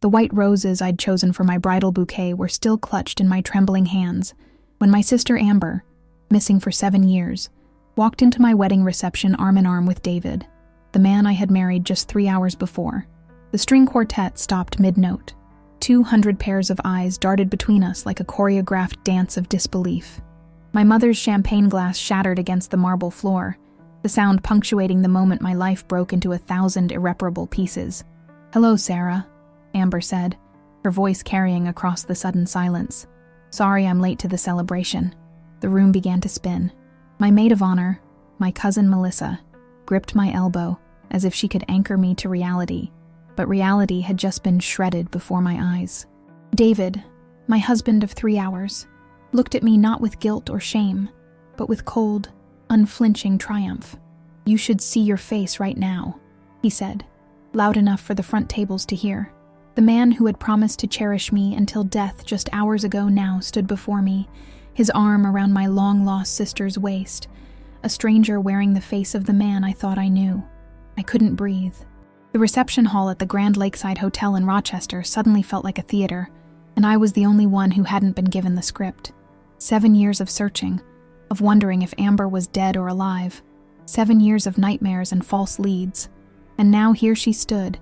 The white roses I'd chosen for my bridal bouquet were still clutched in my trembling hands when my sister Amber, missing for 7 years, walked into my wedding reception arm in arm with David, the man I had married just 3 hours before. The string quartet stopped mid-note. 200 pairs of eyes darted between us like a choreographed dance of disbelief. My mother's champagne glass shattered against the marble floor, the sound punctuating the moment my life broke into 1,000 irreparable pieces. "Hello, Sarah," Amber said, her voice carrying across the sudden silence. "Sorry I'm late to the celebration." The room began to spin. My maid of honor, my cousin Melissa, gripped my elbow as if she could anchor me to reality, but reality had just been shredded before my eyes. David, my husband of 3 hours, looked at me not with guilt or shame, but with cold, unflinching triumph. "You should see your face right now," he said, loud enough for the front tables to hear. The man who had promised to cherish me until death just hours ago now stood before me, his arm around my long-lost sister's waist, a stranger wearing the face of the man I thought I knew. I couldn't breathe. The reception hall at the Grand Lakeside Hotel in Rochester suddenly felt like a theater, and I was the only one who hadn't been given the script. 7 years of searching, of wondering if Amber was dead or alive. 7 years of nightmares and false leads. And now here she stood,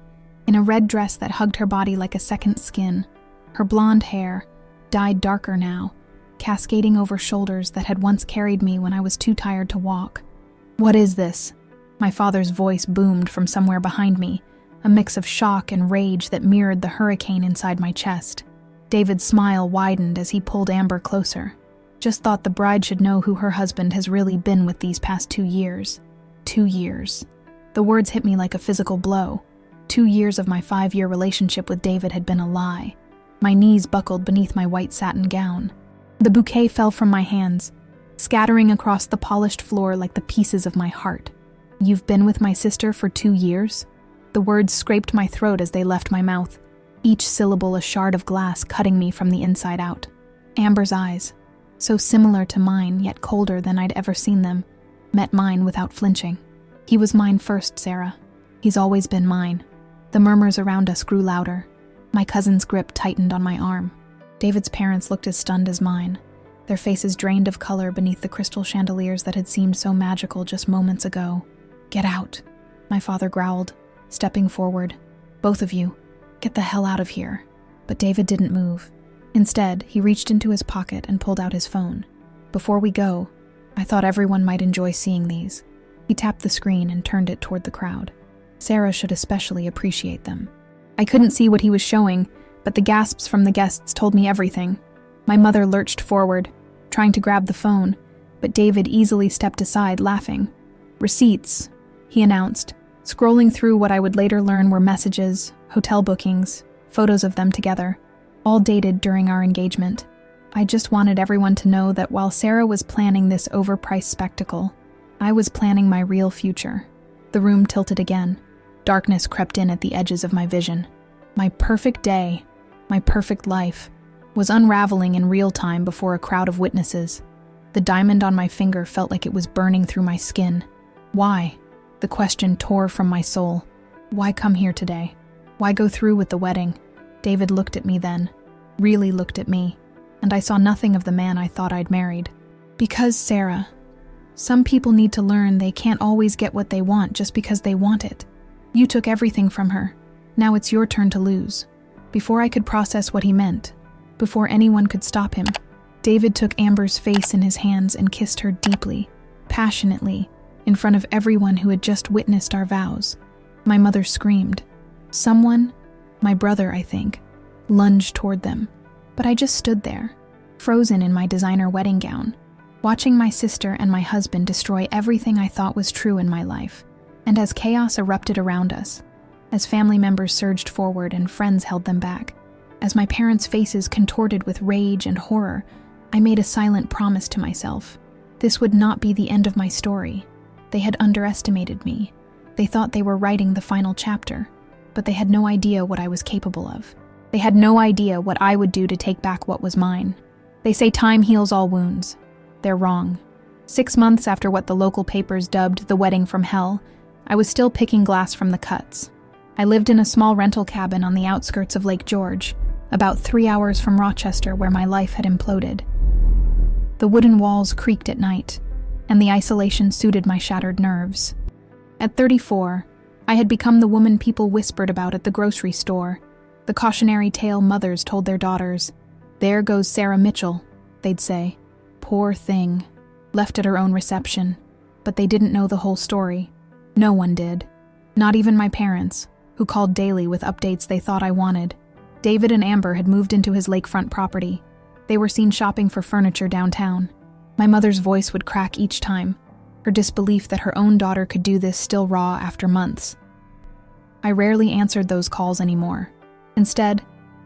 in a red dress that hugged her body like a second skin, her blonde hair, dyed darker now, cascading over shoulders that had once carried me when I was too tired to walk. "What is this?" My father's voice boomed from somewhere behind me, a mix of shock and rage that mirrored the hurricane inside my chest. David's smile widened as he pulled Amber closer. "Just thought the bride should know who her husband has really been with these past 2 years. 2 years. The words hit me like a physical blow. 2 years of my 5-year relationship with David had been a lie. My knees buckled beneath my white satin gown. The bouquet fell from my hands, scattering across the polished floor like the pieces of my heart. "You've been with my sister for 2 years?" The words scraped my throat as they left my mouth, each syllable a shard of glass cutting me from the inside out. Amber's eyes, so similar to mine yet colder than I'd ever seen them, met mine without flinching. "He was mine first, Sarah. He's always been mine." The murmurs around us grew louder. My cousin's grip tightened on my arm. David's parents looked as stunned as mine, their faces drained of color beneath the crystal chandeliers that had seemed so magical just moments ago. "Get out," my father growled, stepping forward. "Both of you, get the hell out of here." But David didn't move. Instead, he reached into his pocket and pulled out his phone. "Before we go, I thought everyone might enjoy seeing these." He tapped the screen and turned it toward the crowd. "Sarah should especially appreciate them." I couldn't see what he was showing, but the gasps from the guests told me everything. My mother lurched forward, trying to grab the phone, but David easily stepped aside, laughing. "Receipts," he announced, scrolling through what I would later learn were messages, hotel bookings, photos of them together, all dated during our engagement. I just wanted everyone to know that while Sarah was planning this overpriced spectacle, I was planning my real future. The room tilted again. Darkness crept in at the edges of my vision. My perfect day, my perfect life, was unraveling in real time before a crowd of witnesses. The diamond on my finger felt like it was burning through my skin. Why? The question tore from my soul. Why come here today? Why go through with the wedding? David looked at me then, really looked at me, and I saw nothing of the man I thought I'd married. "Because, Sarah, some people need to learn they can't always get what they want just because they want it. You took everything from her. Now it's your turn to lose." Before I could process what he meant, before anyone could stop him, David took Amber's face in his hands and kissed her deeply, passionately, in front of everyone who had just witnessed our vows. My mother screamed. Someone, my brother, I think, lunged toward them. But I just stood there, frozen in my designer wedding gown, watching my sister and my husband destroy everything I thought was true in my life. And as chaos erupted around us, as family members surged forward and friends held them back, as my parents' faces contorted with rage and horror, I made a silent promise to myself. This would not be the end of my story. They had underestimated me. They thought they were writing the final chapter, but they had no idea what I was capable of. They had no idea what I would do to take back what was mine. They say time heals all wounds. They're wrong. 6 months after what the local papers dubbed the wedding from hell, I was still picking glass from the cuts. I lived in a small rental cabin on the outskirts of Lake George, about 3 hours from Rochester, where my life had imploded. The wooden walls creaked at night, and the isolation suited my shattered nerves. At 34, I had become the woman people whispered about at the grocery store, the cautionary tale mothers told their daughters. "There goes Sarah Mitchell," they'd say. "Poor thing, left at her own reception." But they didn't know the whole story. No one did. Not even my parents, who called daily with updates they thought I wanted. David and Amber had moved into his lakefront property. They were seen shopping for furniture downtown. My mother's voice would crack each time, her disbelief that her own daughter could do this still raw after months. I rarely answered those calls anymore. Instead,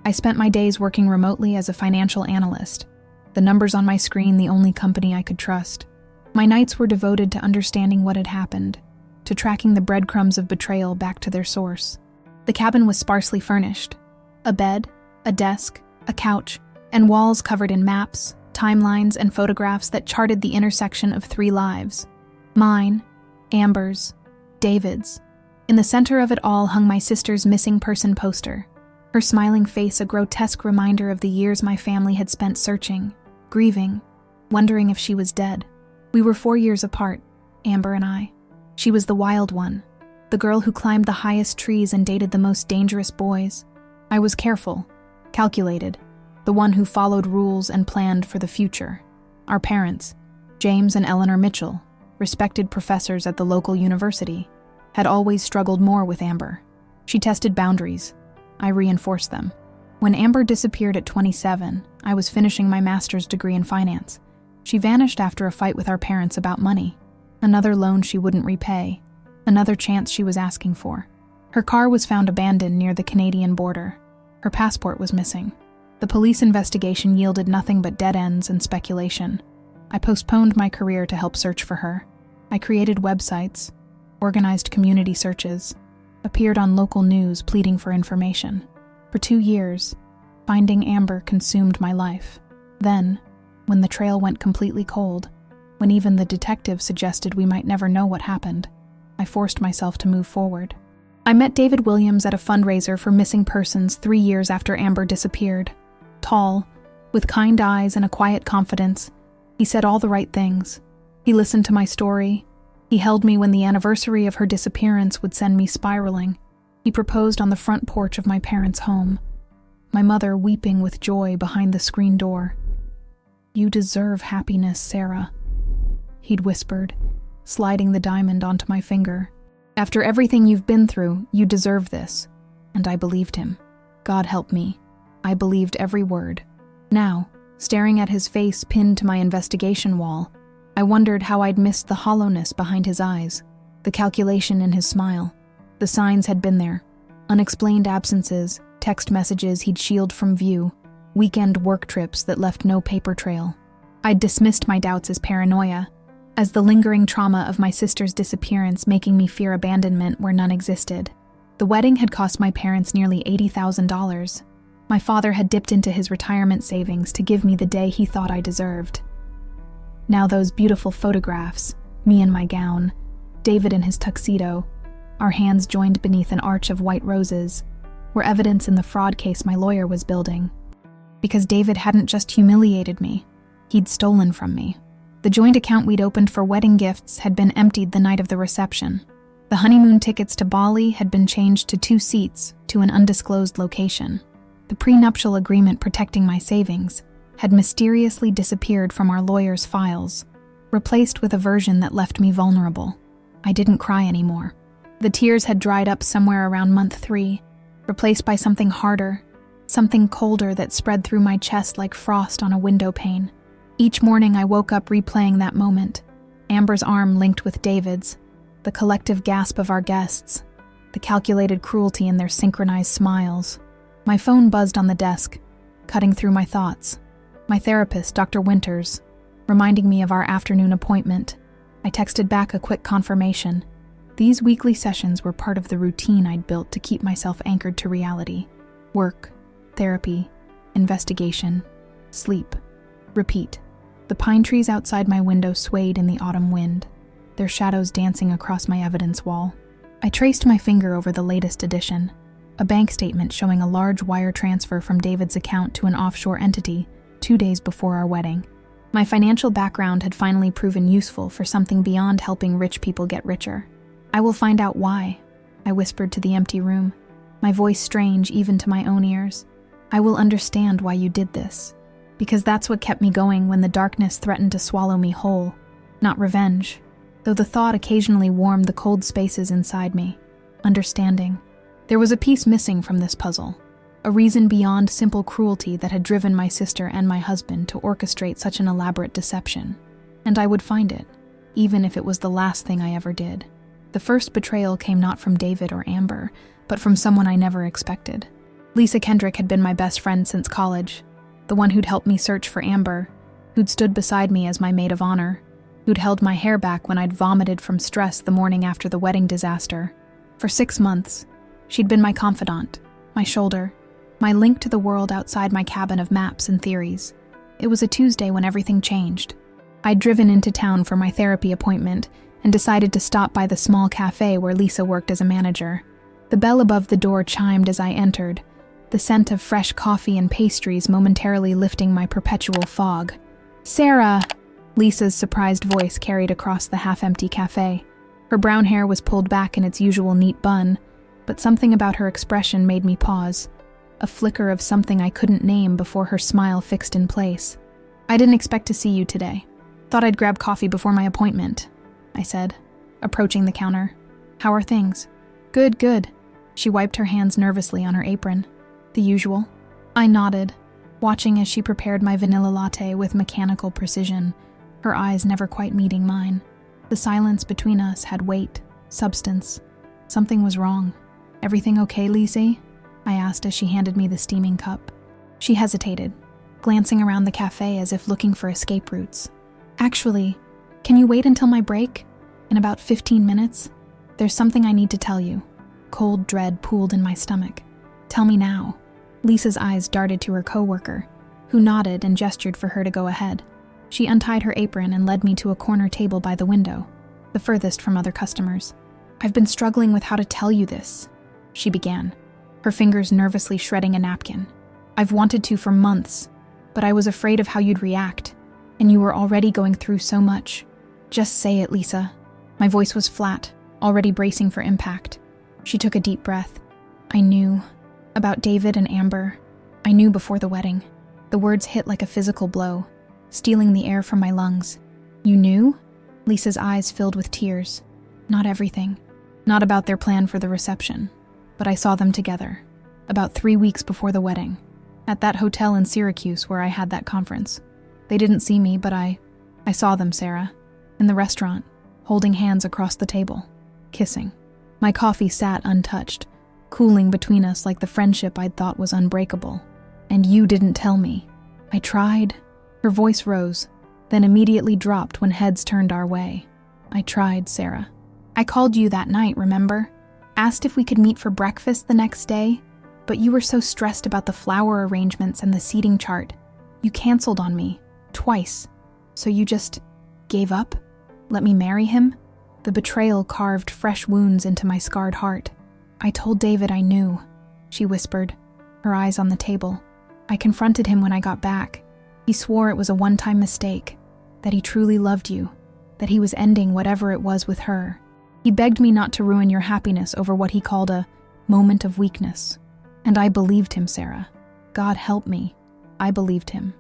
I spent my days working remotely as a financial analyst, the numbers on my screen the only company I could trust. My nights were devoted to understanding what had happened, to tracking the breadcrumbs of betrayal back to their source. The cabin was sparsely furnished. A bed, a desk, a couch, and walls covered in maps, timelines, and photographs that charted the intersection of 3 lives. Mine, Amber's, David's. In the center of it all hung my sister's missing person poster, her smiling face a grotesque reminder of the years my family had spent searching, grieving, wondering if she was dead. We were 4 years apart, Amber and I. She was the wild one, the girl who climbed the highest trees and dated the most dangerous boys. I was careful, calculated, the one who followed rules and planned for the future. Our parents, James and Eleanor Mitchell, respected professors at the local university, had always struggled more with Amber. She tested boundaries. I reinforced them. When Amber disappeared at 27, I was finishing my master's degree in finance. She vanished after a fight with our parents about money. Another loan she wouldn't repay. Another chance she was asking for. Her car was found abandoned near the Canadian border. Her passport was missing. The police investigation yielded nothing but dead ends and speculation. I postponed my career to help search for her. I created websites, organized community searches, appeared on local news pleading for information. For 2 years, finding Amber consumed my life. Then, when the trail went completely cold, when even the detective suggested we might never know what happened, I forced myself to move forward. I met David Williams at a fundraiser for missing persons 3 years after Amber disappeared. Tall, with kind eyes and a quiet confidence, he said all the right things. He listened to my story. He held me when the anniversary of her disappearance would send me spiraling. He proposed on the front porch of my parents' home, my mother weeping with joy behind the screen door. "You deserve happiness, Sarah," he'd whispered, sliding the diamond onto my finger. "After everything you've been through, you deserve this." And I believed him. God help me. I believed every word. Now, staring at his face pinned to my investigation wall, I wondered how I'd missed the hollowness behind his eyes, the calculation in his smile. The signs had been there. Unexplained absences, text messages he'd shielded from view, weekend work trips that left no paper trail. I'd dismissed my doubts as paranoia, as the lingering trauma of my sister's disappearance making me fear abandonment where none existed. The wedding had cost my parents nearly $80,000. My father had dipped into his retirement savings to give me the day he thought I deserved. Now those beautiful photographs, me in my gown, David in his tuxedo, our hands joined beneath an arch of white roses, were evidence in the fraud case my lawyer was building. Because David hadn't just humiliated me, he'd stolen from me. The joint account we'd opened for wedding gifts had been emptied the night of the reception. The honeymoon tickets to Bali had been changed to 2 seats to an undisclosed location. The prenuptial agreement protecting my savings had mysteriously disappeared from our lawyer's files, replaced with a version that left me vulnerable. I didn't cry anymore. The tears had dried up somewhere around month 3, replaced by something harder, something colder that spread through my chest like frost on a window pane. Each morning I woke up replaying that moment, Amber's arm linked with David's, the collective gasp of our guests, the calculated cruelty in their synchronized smiles. My phone buzzed on the desk, cutting through my thoughts. My therapist, Dr. Winters, reminding me of our afternoon appointment. I texted back a quick confirmation. These weekly sessions were part of the routine I'd built to keep myself anchored to reality. Work, therapy, investigation, sleep, repeat. The pine trees outside my window swayed in the autumn wind, their shadows dancing across my evidence wall. I traced my finger over the latest edition, a bank statement showing a large wire transfer from David's account to an offshore entity 2 days before our wedding. My financial background had finally proven useful for something beyond helping rich people get richer. "I will find out why," I whispered to the empty room, my voice strange even to my own ears. "I will understand why you did this." Because that's what kept me going when the darkness threatened to swallow me whole. Not revenge, though the thought occasionally warmed the cold spaces inside me. Understanding. There was a piece missing from this puzzle, a reason beyond simple cruelty that had driven my sister and my husband to orchestrate such an elaborate deception. And I would find it, even if it was the last thing I ever did. The first betrayal came not from David or Amber, but from someone I never expected. Lisa Kendrick had been my best friend since college, the one who'd helped me search for Amber, who'd stood beside me as my maid of honor, who'd held my hair back when I'd vomited from stress the morning after the wedding disaster. For 6 months, she'd been my confidant, my shoulder, my link to the world outside my cabin of maps and theories. It was a Tuesday when everything changed. I'd driven into town for my therapy appointment and decided to stop by the small cafe where Lisa worked as a manager. The bell above the door chimed as I entered, the scent of fresh coffee and pastries momentarily lifting my perpetual fog. "Sarah!" Lisa's surprised voice carried across the half-empty cafe. Her brown hair was pulled back in its usual neat bun, but something about her expression made me pause, a flicker of something I couldn't name before her smile fixed in place. "I didn't expect to see you today. Thought I'd grab coffee before my appointment," I said, approaching the counter. "How are things?" "Good, good." She wiped her hands nervously on her apron. "The usual." I nodded, watching as she prepared my vanilla latte with mechanical precision, her eyes never quite meeting mine. The silence between us had weight, substance. Something was wrong. "Everything okay, Lisa?" I asked as she handed me the steaming cup. She hesitated, glancing around the cafe as if looking for escape routes. "Actually, can you wait until my break? In about 15 minutes? There's something I need to tell you." Cold dread pooled in my stomach. "Tell me now." Lisa's eyes darted to her coworker, who nodded and gestured for her to go ahead. She untied her apron and led me to a corner table by the window, the furthest from other customers. "I've been struggling with how to tell you this," she began, her fingers nervously shredding a napkin. "I've wanted to for months, but I was afraid of how you'd react, and you were already going through so much. Just say it, Lisa." My voice was flat, already bracing for impact. She took a deep breath. "I knew about David and Amber. I knew before the wedding." The words hit like a physical blow, stealing the air from my lungs. "You knew?" Lisa's eyes filled with tears. "Not everything. Not about their plan for the reception. But I saw them together, about 3 weeks before the wedding, at that hotel in Syracuse where I had that conference. They didn't see me, but I saw them, Sarah, in the restaurant, holding hands across the table, kissing. My coffee sat untouched, cooling between us like the friendship I'd thought was unbreakable. And you didn't tell me. I tried." Her voice rose, then immediately dropped when heads turned our way. "I tried, Sarah. I called you that night, remember? Asked if we could meet for breakfast the next day, but you were so stressed about the flower arrangements and the seating chart. You canceled on me, twice. So you just gave up? Let me marry him?" The betrayal carved fresh wounds into my scarred heart. "I told David I knew," she whispered, her eyes on the table. "I confronted him when I got back. He swore it was a one-time mistake, that he truly loved you, that he was ending whatever it was with her. He begged me not to ruin your happiness over what he called a moment of weakness. And I believed him, Sarah. God help me. I believed him."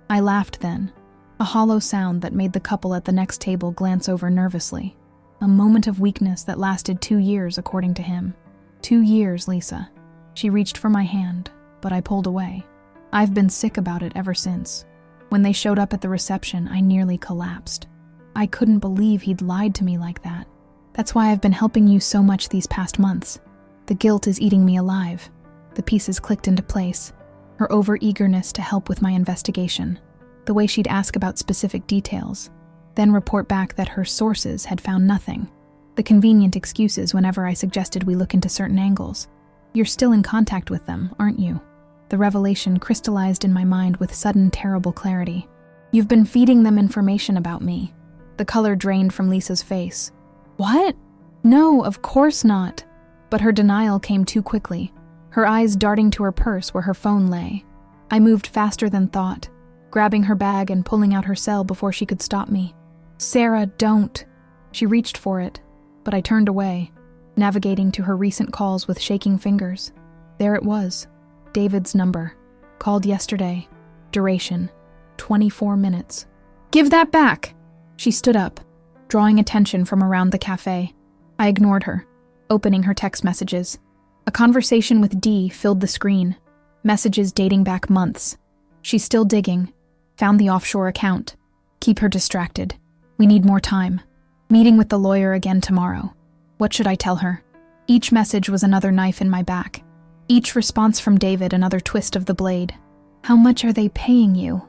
I laughed then, a hollow sound that made the couple at the next table glance over nervously. A moment of weakness that lasted 2 years, according to him. 2 years, Lisa. She reached for my hand, but I pulled away. I've been sick about it ever since. When they showed up at the reception, I nearly collapsed. I couldn't believe he'd lied to me like that. That's why I've been helping you so much these past months. The guilt is eating me alive. The pieces clicked into place. Her over-eagerness to help with my investigation. The way she'd ask about specific details, then report back that her sources had found nothing. The convenient excuses whenever I suggested we look into certain angles. "You're still in contact with them, aren't you?" The revelation crystallized in my mind with sudden terrible clarity. "You've been feeding them information about me." The color drained from Lisa's face. "What?" No, of course not. But her denial came too quickly, her eyes darting to her purse where her phone lay. I moved faster than thought, grabbing her bag and pulling out her cell before she could stop me. Sarah, don't. She reached for it, but I turned away, navigating to her recent calls with shaking fingers. There it was, David's number. Called yesterday. Duration, 24 minutes. Give that back! She stood up, drawing attention from around the cafe. I ignored her, opening her text messages. A conversation with Dee filled the screen, messages dating back months. She's still digging. Found the offshore account. Keep her distracted. We need more time. Meeting with the lawyer again tomorrow. What should I tell her? Each message was another knife in my back. Each response from David another twist of the blade. How much are they paying you?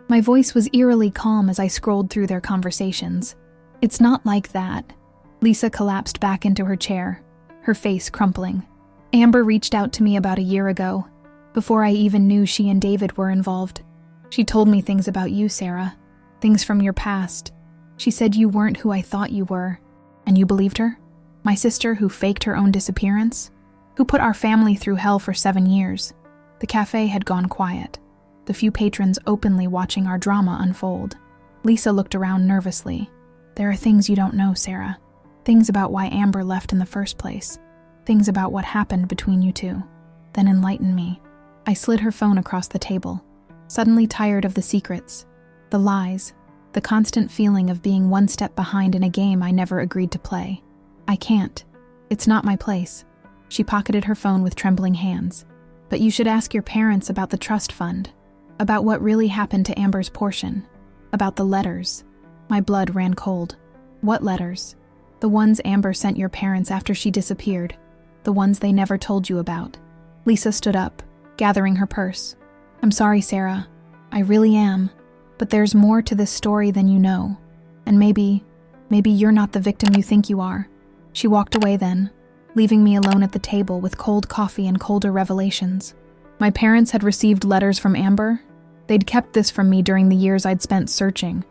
My voice was eerily calm as I scrolled through their conversations. It's not like that. Lisa collapsed back into her chair, her face crumpling. Amber reached out to me about a year ago, before I even knew she and David were involved. She told me things about you, Sarah. Things from your past. She said you weren't who I thought you were. And you believed her? My sister who faked her own disappearance? Who put our family through hell for 7 years? The cafe had gone quiet, the few patrons openly watching our drama unfold. Lisa looked around nervously. There are things you don't know, Sarah. Things about why Amber left in the first place. Things about what happened between you two. Then enlighten me. I slid her phone across the table, suddenly tired of the secrets, the lies, the constant feeling of being one step behind in a game I never agreed to play. I can't. It's not my place. She pocketed her phone with trembling hands. But you should ask your parents about the trust fund, about what really happened to Amber's portion, about the letters. My blood ran cold. What letters? The ones Amber sent your parents after she disappeared. The ones they never told you about. Lisa stood up, gathering her purse. I'm sorry, Sarah. I really am. But there's more to this story than you know. And maybe you're not the victim you think you are. She walked away then, leaving me alone at the table with cold coffee and colder revelations. My parents had received letters from Amber. They'd kept this from me during the years I'd spent searching,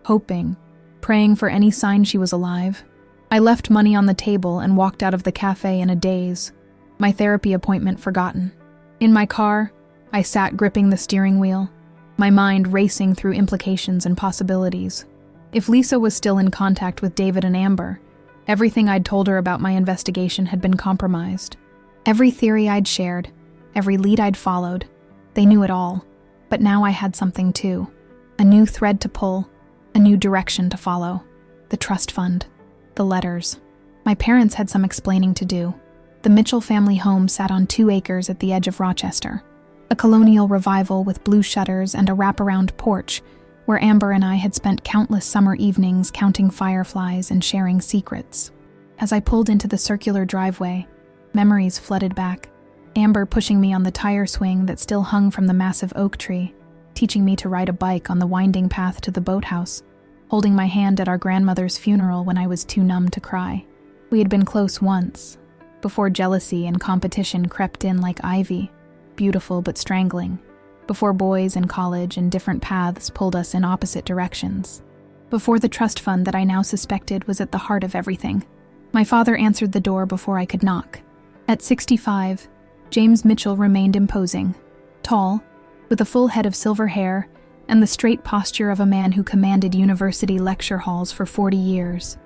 hoping, praying for any sign she was alive. I left money on the table and walked out of the cafe in a daze, my therapy appointment forgotten. In my car, I sat gripping the steering wheel, my mind racing through implications and possibilities. If Lisa was still in contact with David and Amber, everything I'd told her about my investigation had been compromised. Every theory I'd shared, every lead I'd followed, they knew it all. But now I had something too. A new thread to pull, a new direction to follow. The trust fund, the letters. My parents had some explaining to do. The Mitchell family home sat on 2 acres at the edge of Rochester, a colonial revival with blue shutters and a wraparound porch where Amber and I had spent countless summer evenings counting fireflies and sharing secrets. As I pulled into the circular driveway, memories flooded back. Amber pushing me on the tire swing that still hung from the massive oak tree, teaching me to ride a bike on the winding path to the boathouse, holding my hand at our grandmother's funeral when I was too numb to cry. We had been close once, before jealousy and competition crept in like ivy, beautiful but strangling, before boys and college and different paths pulled us in opposite directions, before the trust fund that I now suspected was at the heart of everything. My father answered the door before I could knock. At 65, James Mitchell remained imposing, tall, with a full head of silver hair and the straight posture of a man who commanded university lecture halls for 40 years.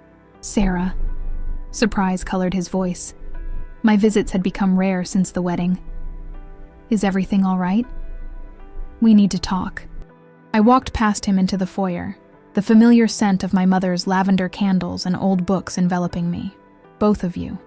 Sarah. Surprise colored his voice. My visits had become rare since the wedding. Is everything all right? We need to talk. I walked past him into the foyer, the familiar scent of my mother's lavender candles and old books enveloping me. Both of you.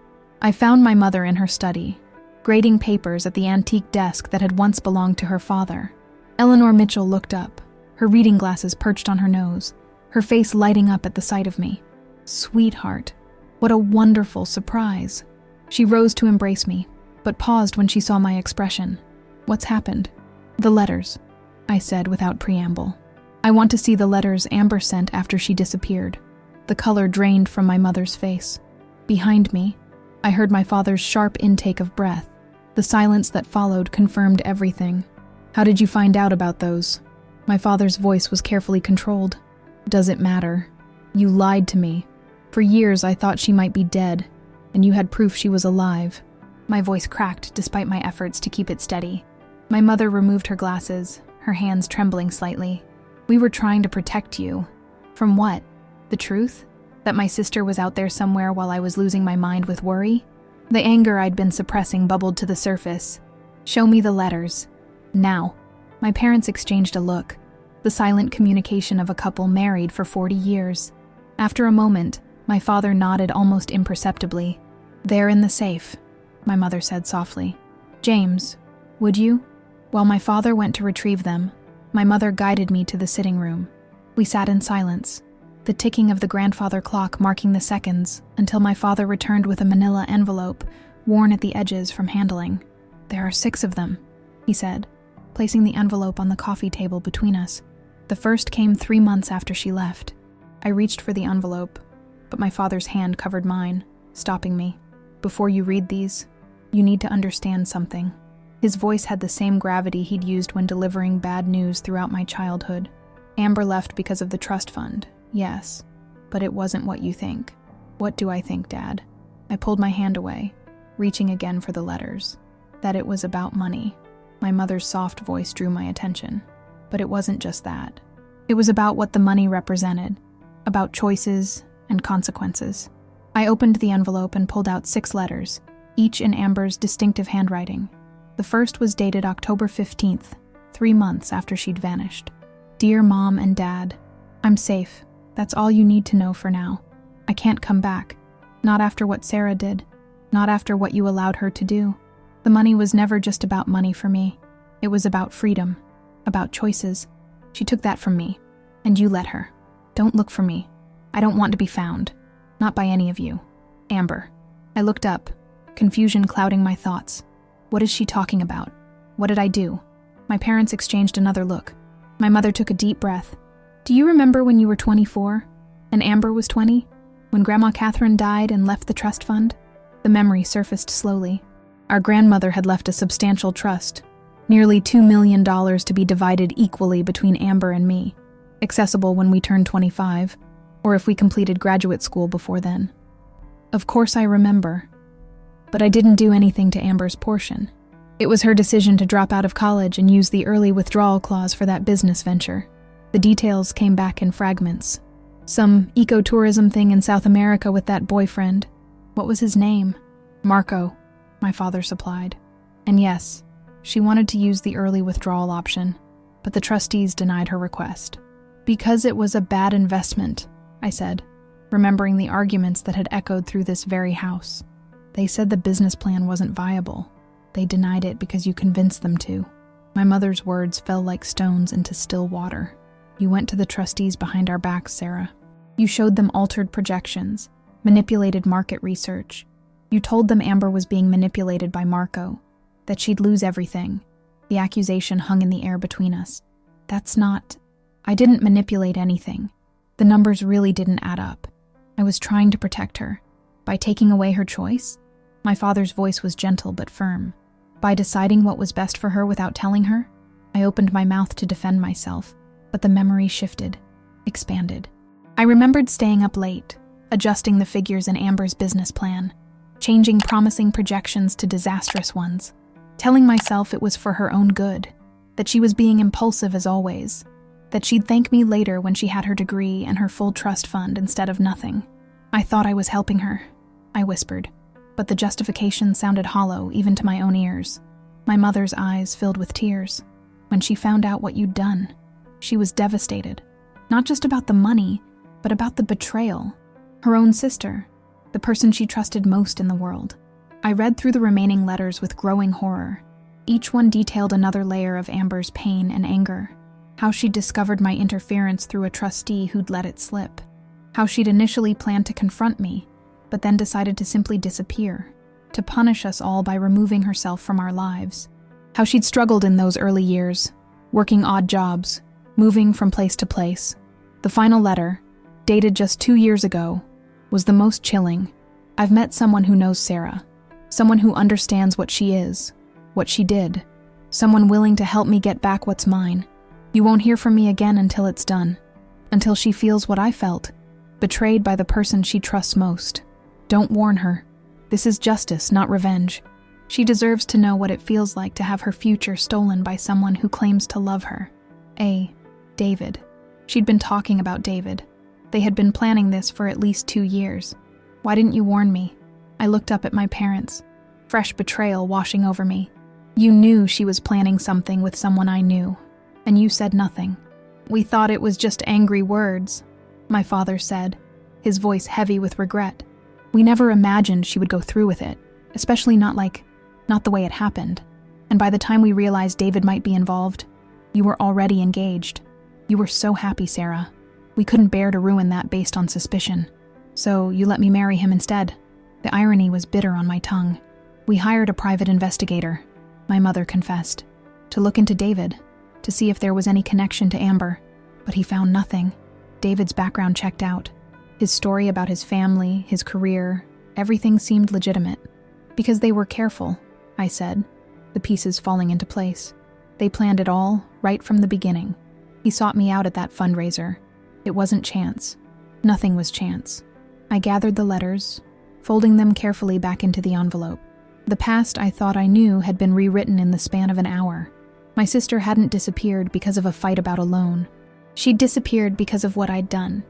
I found my mother in her study, grading papers at the antique desk that had once belonged to her father. Eleanor Mitchell looked up, her reading glasses perched on her nose, her face lighting up at the sight of me. Sweetheart, what a wonderful surprise. She rose to embrace me, but paused when she saw my expression. What's happened? The letters, I said without preamble. I want to see the letters Amber sent after she disappeared. The color drained from my mother's face. Behind me, I heard my father's sharp intake of breath. The silence that followed confirmed everything. How did you find out about those? My father's voice was carefully controlled. Does it matter? You lied to me. For years I thought she might be dead, and you had proof she was alive." My voice cracked despite my efforts to keep it steady. My mother removed her glasses, her hands trembling slightly. "We were trying to protect you." From what? The truth? That my sister was out there somewhere while I was losing my mind with worry? The anger I'd been suppressing bubbled to the surface. "Show me the letters. Now." My parents exchanged a look, the silent communication of a couple married for 40 years. After a moment, my father nodded almost imperceptibly. "They're in the safe," my mother said softly. "James, would you?" While my father went to retrieve them, my mother guided me to the sitting room. We sat in silence, the ticking of the grandfather clock marking the seconds until my father returned with a manila envelope, worn at the edges from handling. "There are 6 of them," he said, placing the envelope on the coffee table between us. "The first came 3 months after she left." I reached for the envelope, but my father's hand covered mine, stopping me. "Before you read these, you need to understand something." His voice had the same gravity he'd used when delivering bad news throughout my childhood. "Amber left because of the trust fund, yes, but it wasn't what you think." "What do I think, Dad?" I pulled my hand away, reaching again for the letters. "That it was about money." My mother's soft voice drew my attention. But it wasn't just that. It was about what the money represented, about choices and consequences. I opened the envelope and pulled out 6 letters, each in Amber's distinctive handwriting. The first was dated October 15th, 3 months after she'd vanished. "Dear Mom and Dad, I'm safe. That's all you need to know for now. I can't come back. Not after what Sarah did. Not after what you allowed her to do. The money was never just about money for me. It was about freedom, about choices. She took that from me, and you let her. Don't look for me. I don't want to be found. Not by any of you. Amber." I looked up, confusion clouding my thoughts. What is she talking about? What did I do? My parents exchanged another look. My mother took a deep breath. "Do you remember when you were 24, and Amber was 20? When Grandma Catherine died and left the trust fund?" The memory surfaced slowly. Our grandmother had left a substantial trust, nearly $2 million to be divided equally between Amber and me, accessible when we turned 25, or if we completed graduate school before then. Of course I remember, but I didn't do anything to Amber's portion. It was her decision to drop out of college and use the early withdrawal clause for that business venture. The details came back in fragments. Some ecotourism thing in South America with that boyfriend. What was his name? "Marco," my father supplied. And yes, she wanted to use the early withdrawal option, but the trustees denied her request. "Because it was a bad investment," I said, remembering the arguments that had echoed through this very house. "They said the business plan wasn't viable. They denied it because you convinced them to." My mother's words fell like stones into still water. "You went to the trustees behind our backs, Sarah. You showed them altered projections, manipulated market research. You told them Amber was being manipulated by Marco, that she'd lose everything. The accusation hung in the air between us. That's not... I didn't manipulate anything. The numbers really didn't add up. I was trying to protect her. By taking away her choice?" My father's voice was gentle but firm. "By deciding what was best for her without telling her?" I opened my mouth to defend myself, but the memory shifted, expanded. I remembered staying up late, adjusting the figures in Amber's business plan, changing promising projections to disastrous ones, telling myself it was for her own good, that she was being impulsive as always, that she'd thank me later when she had her degree and her full trust fund instead of nothing. I thought I was helping her, I whispered, but the justification sounded hollow even to my own ears. My mother's eyes filled with tears. When she found out what you'd done, she was devastated. Not just about the money, but about the betrayal. Her own sister, the person she trusted most in the world. I read through the remaining letters with growing horror. Each one detailed another layer of Amber's pain and anger. How she'd discovered my interference through a trustee who'd let it slip. How she'd initially planned to confront me, but then decided to simply disappear, to punish us all by removing herself from our lives. How she'd struggled in those early years, working odd jobs, moving from place to place. The final letter, dated just 2 years ago, was the most chilling. I've met someone who knows Sarah, someone who understands what she is, what she did, someone willing to help me get back what's mine. You won't hear from me again until it's done, until she feels what I felt, betrayed by the person she trusts most. Don't warn her. This is justice, not revenge. She deserves to know what it feels like to have her future stolen by someone who claims to love her. David. She'd been talking about David. They had been planning this for at least 2 years. Why didn't you warn me? I looked up at my parents. Fresh betrayal washing over me. You knew she was planning something with someone I knew, and you said nothing. We thought it was just angry words, my father said, his voice heavy with regret. We never imagined she would go through with it, especially not the way it happened. And by the time we realized David might be involved, you were already engaged. You were so happy, Sarah. We couldn't bear to ruin that based on suspicion. So you let me marry him instead. The irony was bitter on my tongue. We hired a private investigator, my mother confessed, to look into David, to see if there was any connection to Amber, but he found nothing. David's background checked out. His story about his family, his career, everything seemed legitimate. Because they were careful, I said, the pieces falling into place. They planned it all, right from the beginning. He sought me out at that fundraiser. It wasn't chance. Nothing was chance. I gathered the letters, folding them carefully back into the envelope. The past I thought I knew had been rewritten in the span of an hour. My sister hadn't disappeared because of a fight about a loan. She'd disappeared because of what I'd done.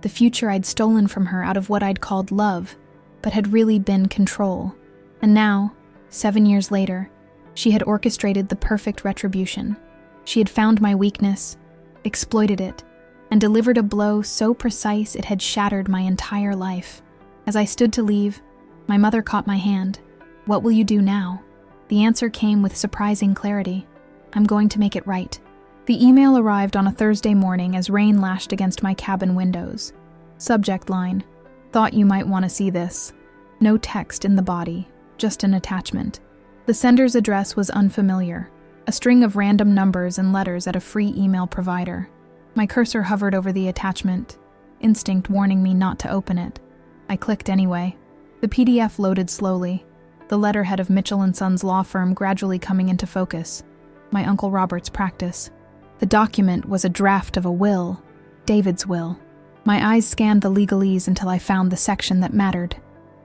The future I'd stolen from her out of what I'd called love, but had really been control. And now, 7 years later, she had orchestrated the perfect retribution. She had found my weakness, exploited it, and delivered a blow so precise it had shattered my entire life. As I stood to leave, my mother caught my hand. What will you do now? The answer came with surprising clarity. I'm going to make it right. The email arrived on a Thursday morning as rain lashed against my cabin windows. Subject line: thought you might want to see this. No text in the body, just an attachment. The sender's address was unfamiliar, a string of random numbers and letters at a free email provider. My cursor hovered over the attachment, instinct warning me not to open it. I clicked anyway. The PDF loaded slowly, the letterhead of Mitchell & Sons law firm gradually coming into focus. My Uncle Robert's practice. The document was a draft of a will, David's will. My eyes scanned the legalese until I found the section that mattered.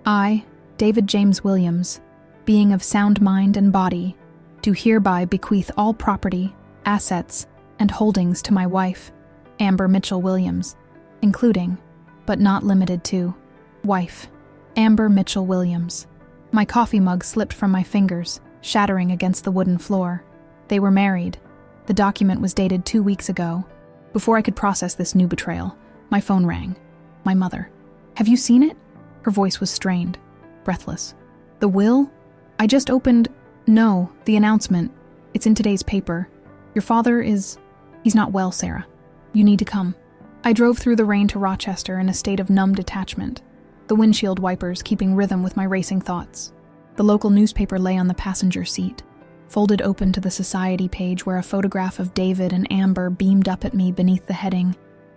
I, David James Williams, being of sound mind and body, do hereby bequeath all property, assets, and holdings to my wife, Amber Mitchell Williams, including, but not limited to, wife, Amber Mitchell Williams. My coffee mug slipped from my fingers, shattering against the wooden floor. They were married. The document was dated 2 weeks ago. Before I could process this new betrayal, my phone rang. My mother. Have you seen it? Her voice was strained, breathless. The will? I just opened... No, the announcement. It's in today's paper. Your father is... He's not well, Sarah. You need to come. I drove through the rain to Rochester in a state of numb detachment, the windshield wipers keeping rhythm with my racing thoughts. The local newspaper lay on the passenger seat, folded open to the society page where a photograph of David and Amber beamed up at me beneath the heading,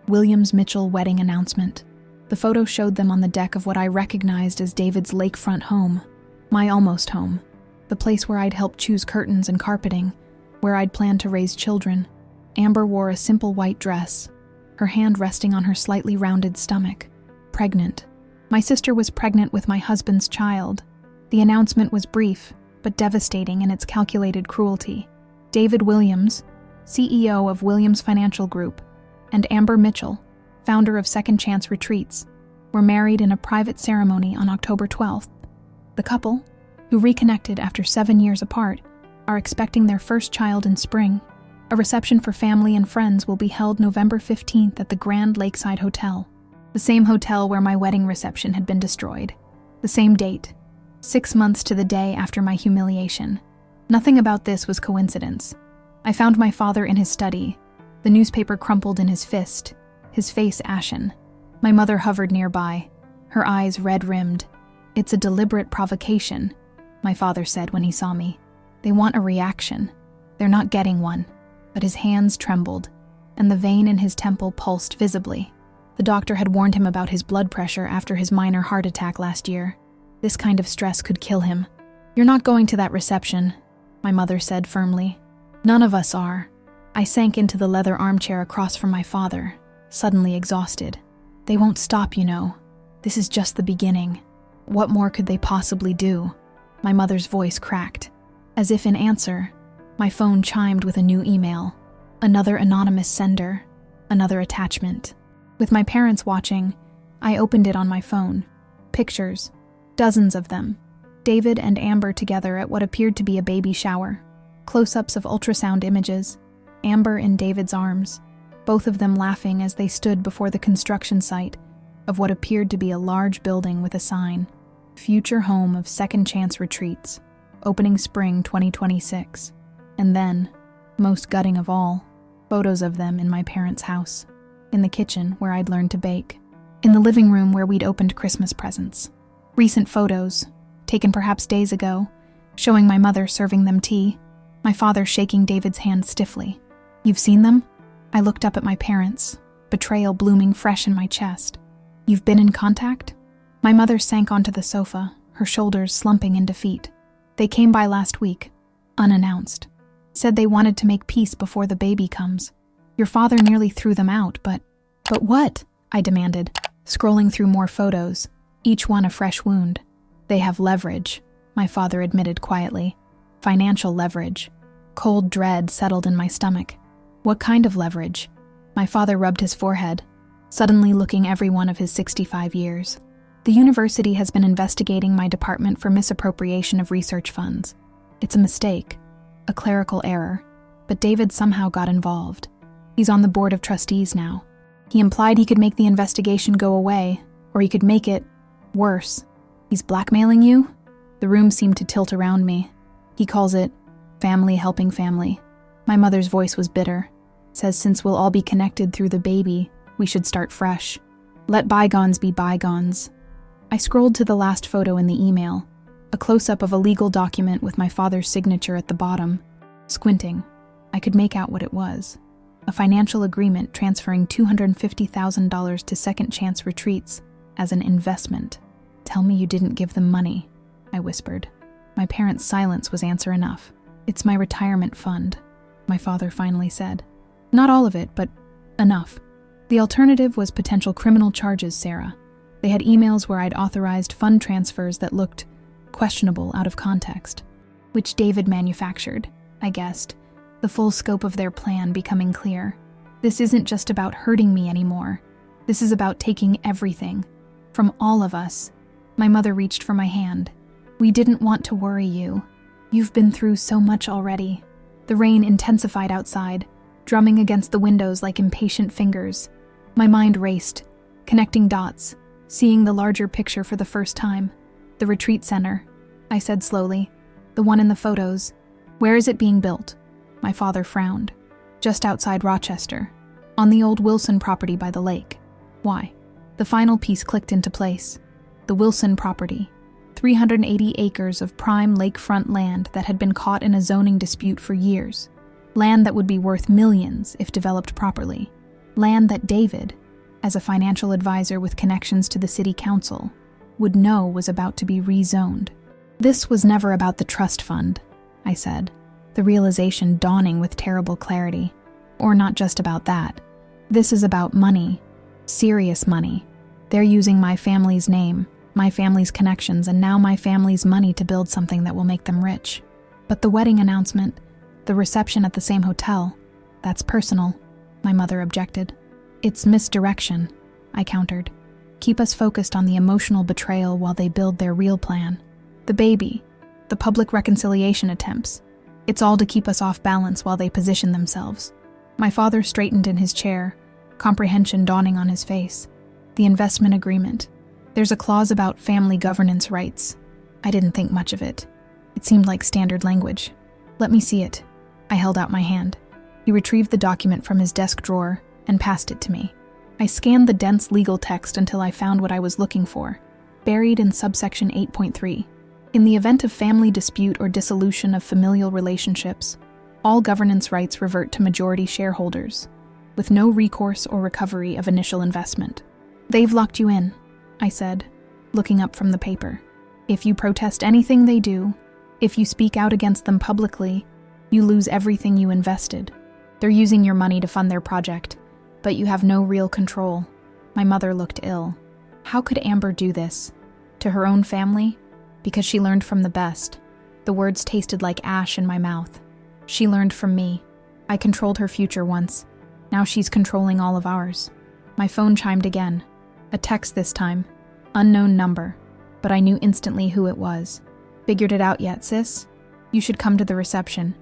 Williams Mitchell Wedding Announcement. The photo showed them on the deck of what I recognized as David's lakefront home, my almost home, the place where I'd helped choose curtains and carpeting, where I'd planned to raise children. Amber wore a simple white dress, her hand resting on her slightly rounded stomach, pregnant. My sister was pregnant with my husband's child. The announcement was brief, but devastating in its calculated cruelty. David Williams, CEO of Williams Financial Group, and Amber Mitchell, founder of Second Chance Retreats, were married in a private ceremony on October 12th. The couple, who reconnected after 7 years apart, are expecting their first child in spring. A reception for family and friends will be held November 15th at the Grand Lakeside Hotel, the same hotel where my wedding reception had been destroyed. The same date, 6 months to the day after my humiliation. Nothing about this was coincidence. I found my father in his study, the newspaper crumpled in his fist, his face ashen. My mother hovered nearby, her eyes red-rimmed. It's a deliberate provocation, my father said when he saw me. They want a reaction. They're not getting one. But his hands trembled, and the vein in his temple pulsed visibly. The doctor had warned him about his blood pressure after his minor heart attack last year. This kind of stress could kill him. You're not going to that reception, my mother said firmly. None of us are. I sank into the leather armchair across from my father, suddenly exhausted. They won't stop, you know. This is just the beginning. What more could they possibly do? My mother's voice cracked. As if in answer, my phone chimed with a new email. Another anonymous sender, another attachment. With my parents watching, I opened it on my phone. Pictures, dozens of them. David and Amber together at what appeared to be a baby shower. Close-ups of ultrasound images. Amber in David's arms, both of them laughing as they stood before the construction site of what appeared to be a large building with a sign, Future Home of Second Chance Retreats, opening spring 2026. And then, most gutting of all, photos of them in my parents' house, in the kitchen where I'd learned to bake, in the living room where we'd opened Christmas presents. Recent photos, taken perhaps days ago, showing my mother serving them tea, my father shaking David's hand stiffly. "You've seen them?" I looked up at my parents, betrayal blooming fresh in my chest. "You've been in contact?" My mother sank onto the sofa, her shoulders slumping in defeat. "They came by last week, unannounced. Said they wanted to make peace before the baby comes. Your father nearly threw them out, but what?" I demanded, scrolling through more photos, each one a fresh wound. "They have leverage," my father admitted quietly. "Financial leverage." Cold dread settled in my stomach. "What kind of leverage?" My father rubbed his forehead, suddenly looking every one of his 65 years. "The university has been investigating my department for misappropriation of research funds. It's a mistake, a clerical error, but David somehow got involved. He's on the board of trustees now. He implied he could make the investigation go away, or he could make it worse. He's blackmailing you?" The room seemed to tilt around me. "He calls it family helping family." My mother's voice was bitter. "Says since we'll all be connected through the baby, we should start fresh. Let bygones be bygones." I scrolled to the last photo in the email, a close-up of a legal document with my father's signature at the bottom. Squinting, I could make out what it was. A financial agreement transferring $250,000 to Second Chance Retreats as an investment. "Tell me you didn't give them money," I whispered. My parents' silence was answer enough. "It's my retirement fund," my father finally said. "Not all of it, but enough. The alternative was potential criminal charges, Sarah. They had emails where I'd authorized fund transfers that looked questionable out of context, which David manufactured," I guessed, the full scope of their plan becoming clear. "This isn't just about hurting me anymore. This is about taking everything. From all of us." My mother reached for my hand. "We didn't want to worry you. You've been through so much already." The rain intensified outside, drumming against the windows like impatient fingers. My mind raced, connecting dots, seeing the larger picture for the first time. "The retreat center," I said slowly. "The one in the photos. Where is it being built?" My father frowned. "Just outside Rochester, on the old Wilson property by the lake." "Why?" The final piece clicked into place. The Wilson property. 380 acres of prime lakefront land that had been caught in a zoning dispute for years. Land that would be worth millions if developed properly. Land that David, as a financial advisor with connections to the city council, would know was about to be rezoned. "This was never about the trust fund," I said, the realization dawning with terrible clarity. "Or not just about that. This is about money. Serious money. They're using my family's name, my family's connections, and now my family's money to build something that will make them rich. But the wedding announcement, the reception at the same hotel, that's personal," my mother objected. "It's misdirection," I countered. "Keep us focused on the emotional betrayal while they build their real plan. The baby, the public reconciliation attempts. It's all to keep us off balance while they position themselves." My father straightened in his chair, comprehension dawning on his face. "The investment agreement. There's a clause about family governance rights." I didn't think much of it. It seemed like standard language. "Let me see it." I held out my hand. He retrieved the document from his desk drawer and passed it to me. I scanned the dense legal text until I found what I was looking for, buried in subsection 8.3. In the event of family dispute or dissolution of familial relationships, all governance rights revert to majority shareholders, with no recourse or recovery of initial investment. "They've locked you in," I said, looking up from the paper. "If you protest anything they do, if you speak out against them publicly, you lose everything you invested. They're using your money to fund their project, but you have no real control." My mother looked ill. "How could Amber do this?" To her own family, because she learned from the best. The words tasted like ash in my mouth. She learned from me. I controlled her future once. Now she's controlling all of ours. My phone chimed again. A text this time. Unknown number. But I knew instantly who it was. Figured it out yet, sis? You should come to the reception.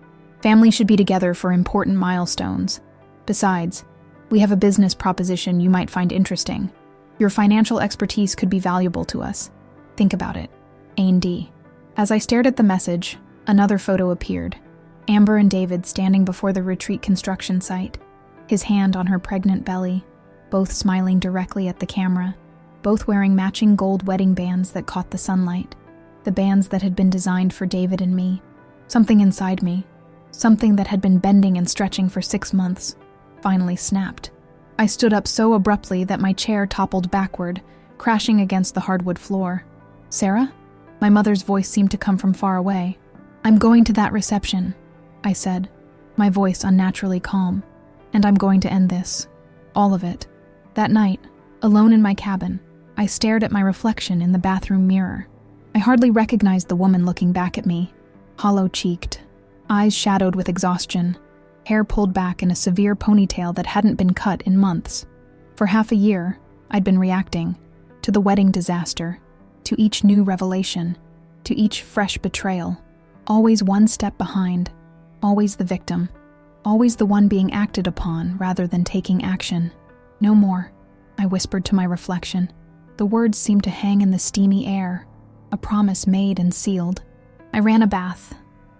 Family should be together for important milestones. Besides, we have a business proposition you might find interesting. Your financial expertise could be valuable to us. Think about it. A&D. As I stared at the message, another photo appeared. Amber and David standing before the retreat construction site, his hand on her pregnant belly, both smiling directly at the camera, both wearing matching gold wedding bands that caught the sunlight, the bands that had been designed for David and me. Something inside me, something that had been bending and stretching for 6 months, finally snapped. I stood up so abruptly that my chair toppled backward, crashing against the hardwood floor. Sarah? My mother's voice seemed to come from far away. I'm going to that reception, I said, my voice unnaturally calm. And I'm going to end this. All of it. That night, alone in my cabin, I stared at my reflection in the bathroom mirror. I hardly recognized the woman looking back at me, hollow-cheeked, eyes shadowed with exhaustion, hair pulled back in a severe ponytail that hadn't been cut in months. For half a year, I'd been reacting to the wedding disaster, to each new revelation, to each fresh betrayal, always one step behind, always the victim, always the one being acted upon rather than taking action. No more, I whispered to my reflection. The words seemed to hang in the steamy air, a promise made and sealed. I ran a bath,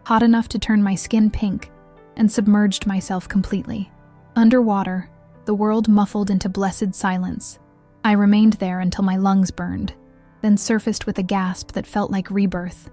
hot enough to turn my skin pink, and submerged myself completely. Underwater, the world muffled into blessed silence. I remained there until my lungs burned, then surfaced with a gasp that felt like rebirth.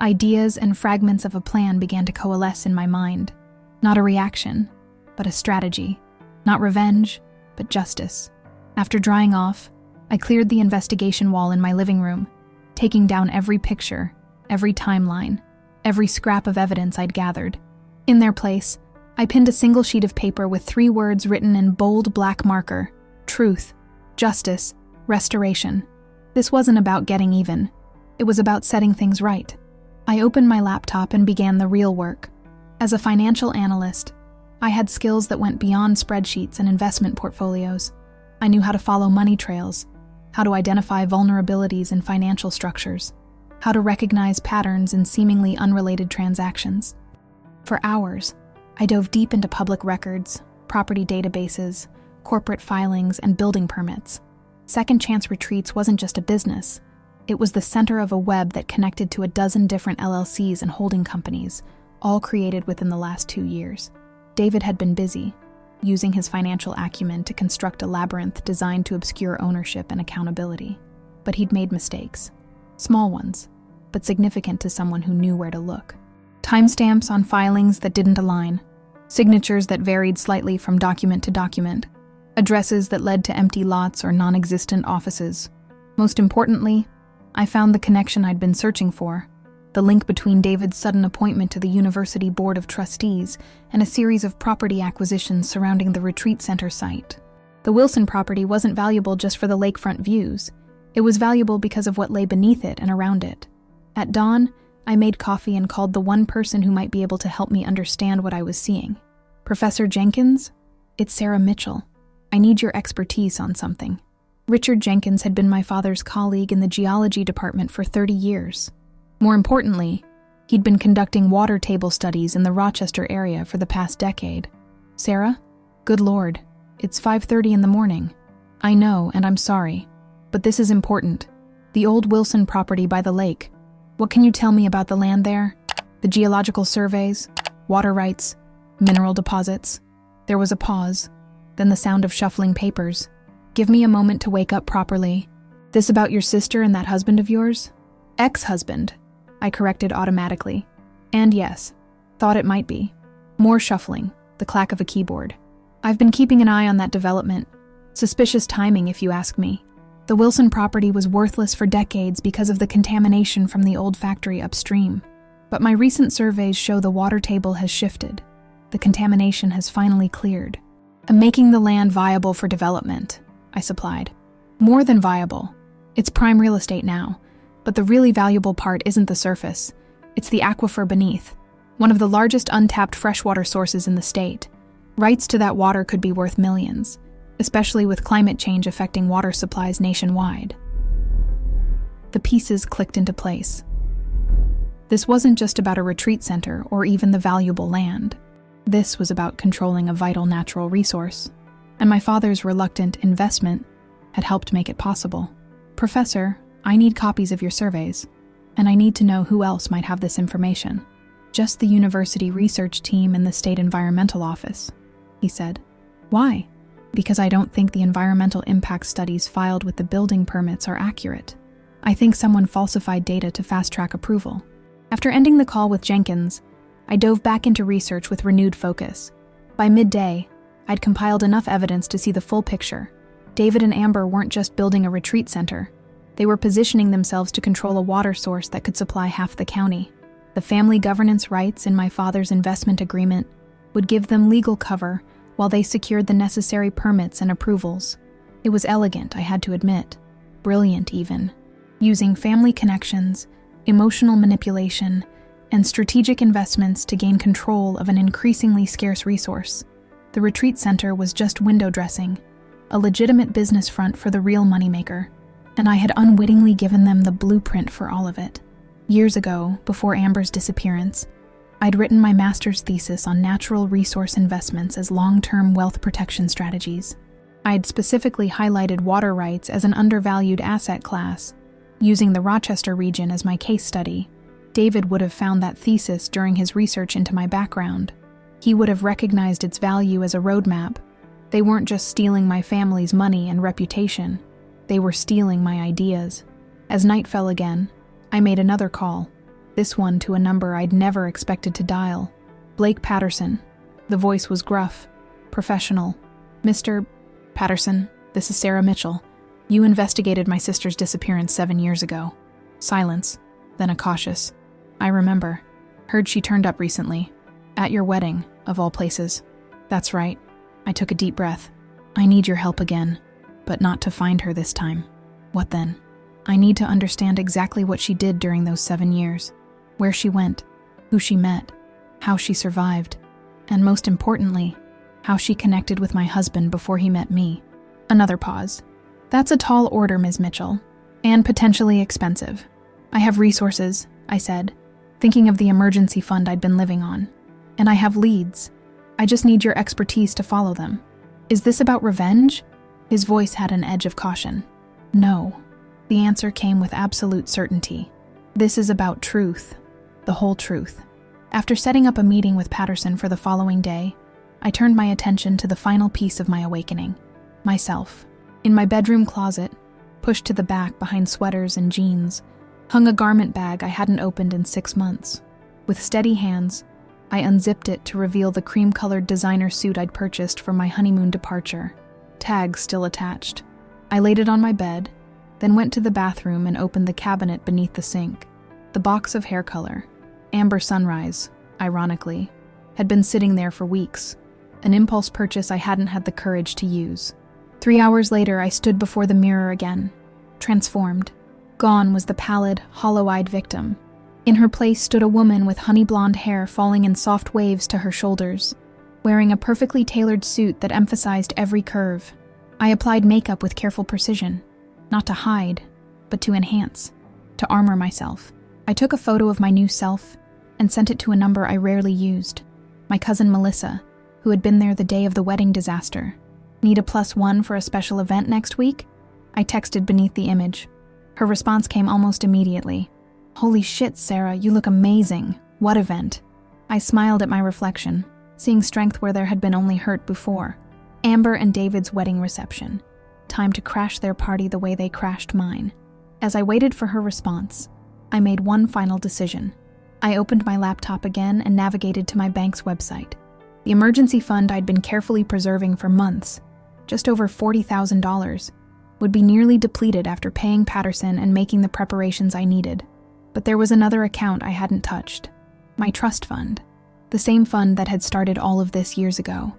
Ideas and fragments of a plan began to coalesce in my mind. Not a reaction, but a strategy. Not revenge, but justice. After drying off, I cleared the investigation wall in my living room, taking down every picture, every timeline, every scrap of evidence I'd gathered. In their place, I pinned a single sheet of paper with 3 words written in bold black marker: truth, justice, restoration. This wasn't about getting even. It was about setting things right. I opened my laptop and began the real work. As a financial analyst, I had skills that went beyond spreadsheets and investment portfolios. I knew how to follow money trails, how to identify vulnerabilities in financial structures, how to recognize patterns in seemingly unrelated transactions. For hours, I dove deep into public records, property databases, corporate filings, and building permits. Second Chance Retreats wasn't just a business. It was the center of a web that connected to a dozen different LLCs and holding companies, all created within the last 2 years. David had been busy, using his financial acumen to construct a labyrinth designed to obscure ownership and accountability. But he'd made mistakes. Small ones, but significant to someone who knew where to look. Timestamps on filings that didn't align, signatures that varied slightly from document to document, addresses that led to empty lots or non-existent offices. Most importantly, I found the connection I'd been searching for, the link between David's sudden appointment to the University Board of Trustees and a series of property acquisitions surrounding the retreat center site. The Wilson property wasn't valuable just for the lakefront views. It was valuable because of what lay beneath it and around it. At dawn, I made coffee and called the one person who might be able to help me understand what I was seeing. Professor Jenkins? It's Sarah Mitchell. I need your expertise on something. Richard Jenkins had been my father's colleague in the geology department for 30 years. More importantly, he'd been conducting water table studies in the Rochester area for the past decade. Sarah? Good Lord, it's 5:30 in the morning. I know, and I'm sorry, but this is important. The old Wilson property by the lake. What can you tell me about the land there? The geological surveys, water rights, mineral deposits. There was a pause, then the sound of shuffling papers. Give me a moment to wake up properly. This about your sister and that husband of yours? Ex-husband, I corrected automatically. And yes, thought it might be. More shuffling, the clack of a keyboard. I've been keeping an eye on that development. Suspicious timing, if you ask me. The Wilson property was worthless for decades because of the contamination from the old factory upstream. But my recent surveys show the water table has shifted. The contamination has finally cleared. I'm making the land viable for development, I supplied. More than viable. It's prime real estate now. But the really valuable part isn't the surface. It's the aquifer beneath, one of the largest untapped freshwater sources in the state. Rights to that water could be worth millions, especially with climate change affecting water supplies nationwide. The pieces clicked into place. This wasn't just about a retreat center or even the valuable land. This was about controlling a vital natural resource, and my father's reluctant investment had helped make it possible. "Professor, I need copies of your surveys, and I need to know who else might have this information." "Just the university research team and the state environmental office," he said. "Why?" "Because I don't think the environmental impact studies filed with the building permits are accurate. I think someone falsified data to fast-track approval." After ending the call with Jenkins, I dove back into research with renewed focus. By midday, I'd compiled enough evidence to see the full picture. David and Amber weren't just building a retreat center. They were positioning themselves to control a water source that could supply half the county. The family governance rights in my father's investment agreement would give them legal cover while they secured the necessary permits and approvals. It was elegant, I had to admit. Brilliant, even. Using family connections, emotional manipulation, and strategic investments to gain control of an increasingly scarce resource. The retreat center was just window dressing, a legitimate business front for the real moneymaker, and I had unwittingly given them the blueprint for all of it. Years ago, before Amber's disappearance, I'd written my master's thesis on natural resource investments as long-term wealth protection strategies. I'd specifically highlighted water rights as an undervalued asset class, using the Rochester region as my case study. David would have found that thesis during his research into my background. He would have recognized its value as a roadmap. They weren't just stealing my family's money and reputation. They were stealing my ideas. As night fell again, I made another call, this one to a number I'd never expected to dial. Blake Patterson. The voice was gruff, professional. "Mr. Patterson, this is Sarah Mitchell. You investigated my sister's disappearance 7 years ago." Silence, then a cautious, "I remember. Heard she turned up recently. At your wedding, of all places." "That's right." I took a deep breath. "I need your help again, but not to find her this time." "What then?" "I need to understand exactly what she did during those 7 years. Where she went, who she met, how she survived, and most importantly, how she connected with my husband before he met me." Another pause. "That's a tall order, Ms. Mitchell, and potentially expensive. I have resources," I said, thinking of the emergency fund I'd been living on. "And I have leads. I just need your expertise to follow them." "Is this about revenge?" His voice had an edge of caution. "No." The answer came with absolute certainty. "This is about truth. The whole truth." After setting up a meeting with Patterson for the following day, I turned my attention to the final piece of my awakening. Myself. In my bedroom closet, pushed to the back behind sweaters and jeans, hung a garment bag I hadn't opened in 6 months. With steady hands, I unzipped it to reveal the cream-colored designer suit I'd purchased for my honeymoon departure, tags still attached. I laid it on my bed, then went to the bathroom and opened the cabinet beneath the sink. The box of hair color, Amber Sunrise, ironically, had been sitting there for weeks, an impulse purchase I hadn't had the courage to use. 3 hours later, I stood before the mirror again, transformed. Gone was the pallid, hollow-eyed victim. In her place stood a woman with honey-blonde hair falling in soft waves to her shoulders, wearing a perfectly tailored suit that emphasized every curve. I applied makeup with careful precision, not to hide, but to enhance, to armor myself. I took a photo of my new self and sent it to a number I rarely used, my cousin Melissa, who had been there the day of the wedding disaster. "Need a +1 for a special event next week?" I texted beneath the image. Her response came almost immediately. "Holy shit, Sarah, you look amazing. What event?" I smiled at my reflection, seeing strength where there had been only hurt before. Amber and David's wedding reception. Time to crash their party the way they crashed mine. As I waited for her response, I made one final decision. I opened my laptop again and navigated to my bank's website. The emergency fund I'd been carefully preserving for months, just over $40,000, would be nearly depleted after paying Patterson and making the preparations I needed. But there was another account I hadn't touched. My trust fund. The same fund that had started all of this years ago.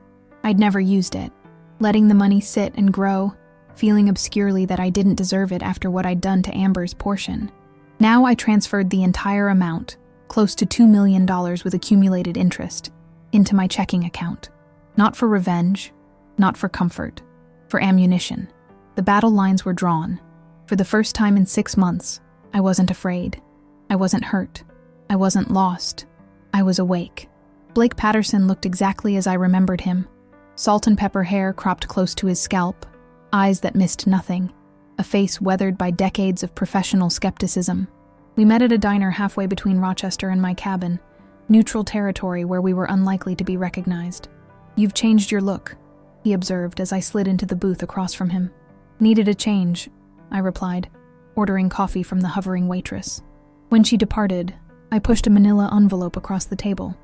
I'd never used it, letting the money sit and grow, feeling obscurely that I didn't deserve it after what I'd done to Amber's portion. Now I transferred the entire amount, close to $2 million with accumulated interest, into my checking account. Not for revenge, not for comfort, for ammunition. The battle lines were drawn. For the first time in 6 months, I wasn't afraid. I wasn't hurt. I wasn't lost. I was awake. Blake Patterson looked exactly as I remembered him. Salt and pepper hair cropped close to his scalp, eyes that missed nothing, a face weathered by decades of professional skepticism. We met at a diner halfway between Rochester and my cabin, neutral territory where we were unlikely to be recognized. "You've changed your look," he observed as I slid into the booth across from him. "Needed a change," I replied, ordering coffee from the hovering waitress. When she departed, I pushed a manila envelope across the table.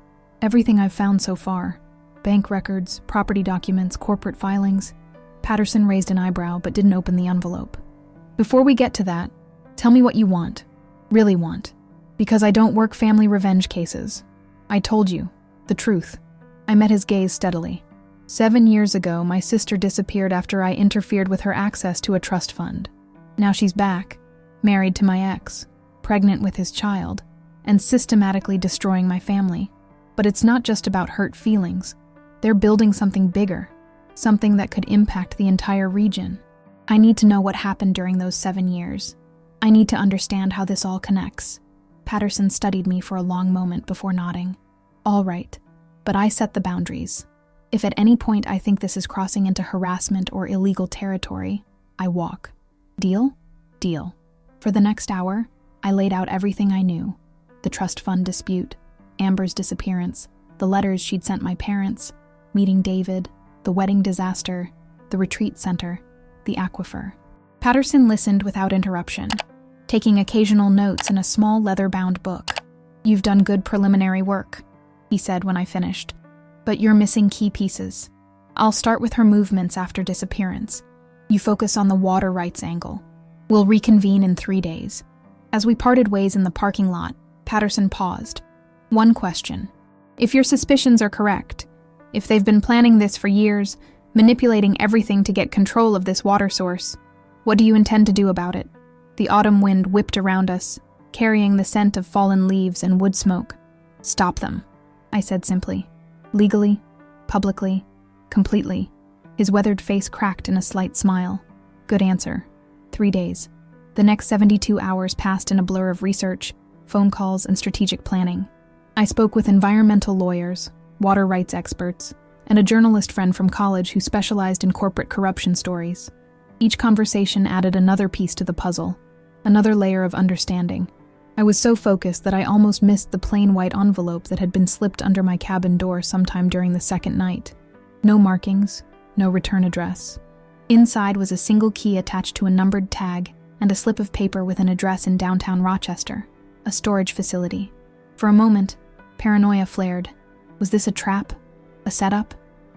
"Everything I've found so far. Bank records, property documents, corporate filings." Patterson raised an eyebrow but didn't open the envelope. "Before we get to that, tell me what you want. Really want. Because I don't work family revenge cases. I told you. The truth." I met his gaze steadily. 7 years ago, my sister disappeared after I interfered with her access to a trust fund. Now she's back, married to my ex, pregnant with his child, and systematically destroying my family. But it's not just about hurt feelings. They're building something bigger, something that could impact the entire region. I need to know what happened during those 7 years. I need to understand how this all connects. Patterson studied me for a long moment before nodding. "All right, but I set the boundaries. If at any point I think this is crossing into harassment or illegal territory, I walk. Deal? Deal." For the next hour, I laid out everything I knew. The trust fund dispute, Amber's disappearance, the letters she'd sent my parents, meeting David, the wedding disaster, the retreat center, the aquifer. Patterson listened without interruption, taking occasional notes in a small leather-bound book. "You've done good preliminary work," he said when I finished. "But you're missing key pieces. I'll start with her movements after disappearance. You focus on the water rights angle. We'll reconvene in 3 days." As we parted ways in the parking lot, Patterson paused. "One question. If your suspicions are correct, if they've been planning this for years, manipulating everything to get control of this water source, what do you intend to do about it?" The autumn wind whipped around us, carrying the scent of fallen leaves and wood smoke. "Stop them," I said simply. "Legally, publicly, completely." His weathered face cracked in a slight smile. "Good answer. 3 days." The next 72 hours passed in a blur of research, phone calls, and strategic planning. I spoke with environmental lawyers, water rights experts, and a journalist friend from college who specialized in corporate corruption stories. Each conversation added another piece to the puzzle, another layer of understanding. I was so focused that I almost missed the plain white envelope that had been slipped under my cabin door sometime during the second night. No markings, no return address. Inside was a single key attached to a numbered tag and a slip of paper with an address in downtown Rochester, a storage facility. For a moment, paranoia flared. Was this a trap? A setup?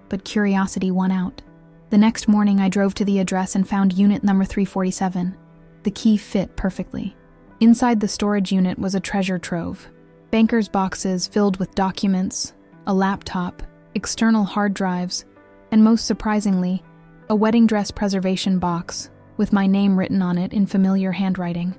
But curiosity won out. The next morning I drove to the address and found unit number 347. The key fit perfectly. Inside the storage unit was a treasure trove. Banker's boxes filled with documents, a laptop, external hard drives, and most surprisingly, a wedding dress preservation box with my name written on it in familiar handwriting.